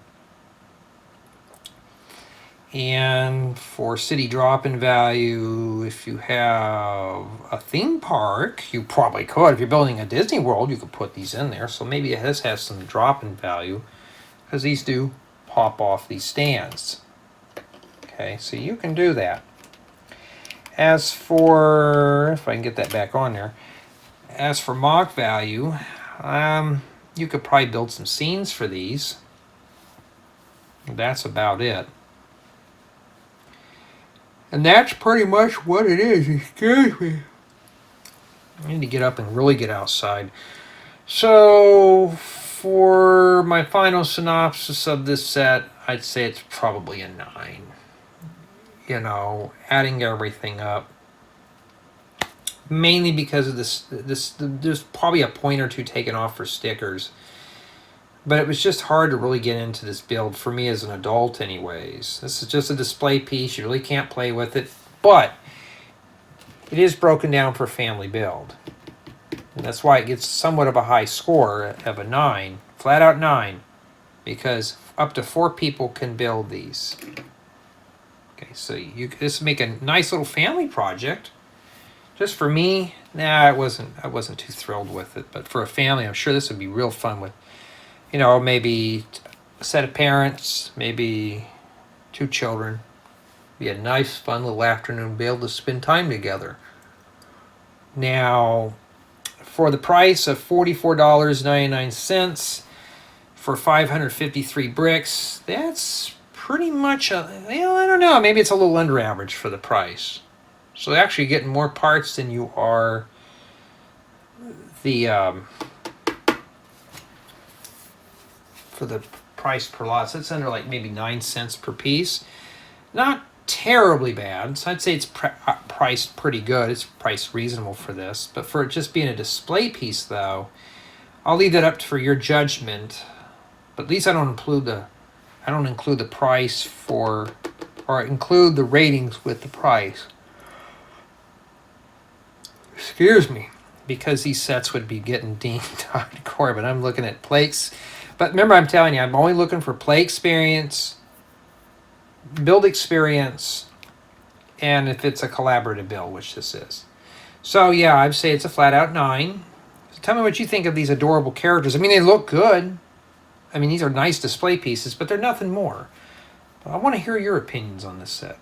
And for city drop-in value, if you have a theme park, you probably could. If you're building a Disney World, you could put these in there. So maybe this has some drop-in value, because these do pop off these stands. Okay, so you can do that. As for, if I can get that back on there, as for mock value, you could probably build some scenes for these. That's about it. And that's pretty much what it is. Excuse me. I need to get up and really get outside. So, for my final synopsis of this set, I'd say it's probably a 9. You know, adding everything up. Mainly because of this, there's probably a point or 2 taken off for stickers. But it was just hard to really get into this build for me as an adult anyways. This is just a display piece. You really can't play with it. But it is broken down for family build. And that's why it gets somewhat of a high score of a 9. Flat out 9. Because up to 4 people can build these. Okay, so this would make a nice little family project. Just for me, nah, I wasn't too thrilled with it. But for a family, I'm sure this would be real fun with, you know, maybe a set of parents, maybe 2 children. Be a nice, fun little afternoon, be able to spend time together. Now, for the price of $44.99 for 553 bricks, that's pretty much a, well, I don't know, maybe it's a little under average for the price. So they're actually getting more parts than you are the for the price per lot. So it's under like maybe 9 cents per piece. Not terribly bad. So I'd say it's priced pretty good. It's priced reasonable for this. But for it just being a display piece, though, I'll leave that up for your judgment. But at least I don't include the price for, or include the ratings with the price. Excuse me, because these sets would be getting deemed hardcore. But I'm looking at plates. But remember, I'm telling you, I'm only looking for play experience, build experience, and if it's a collaborative build, which this is. So yeah, I'd say it's a flat out 9. So tell me what you think of these adorable characters. I mean, they look good. I mean, these are nice display pieces, but they're nothing more. But I want to hear your opinions on this set.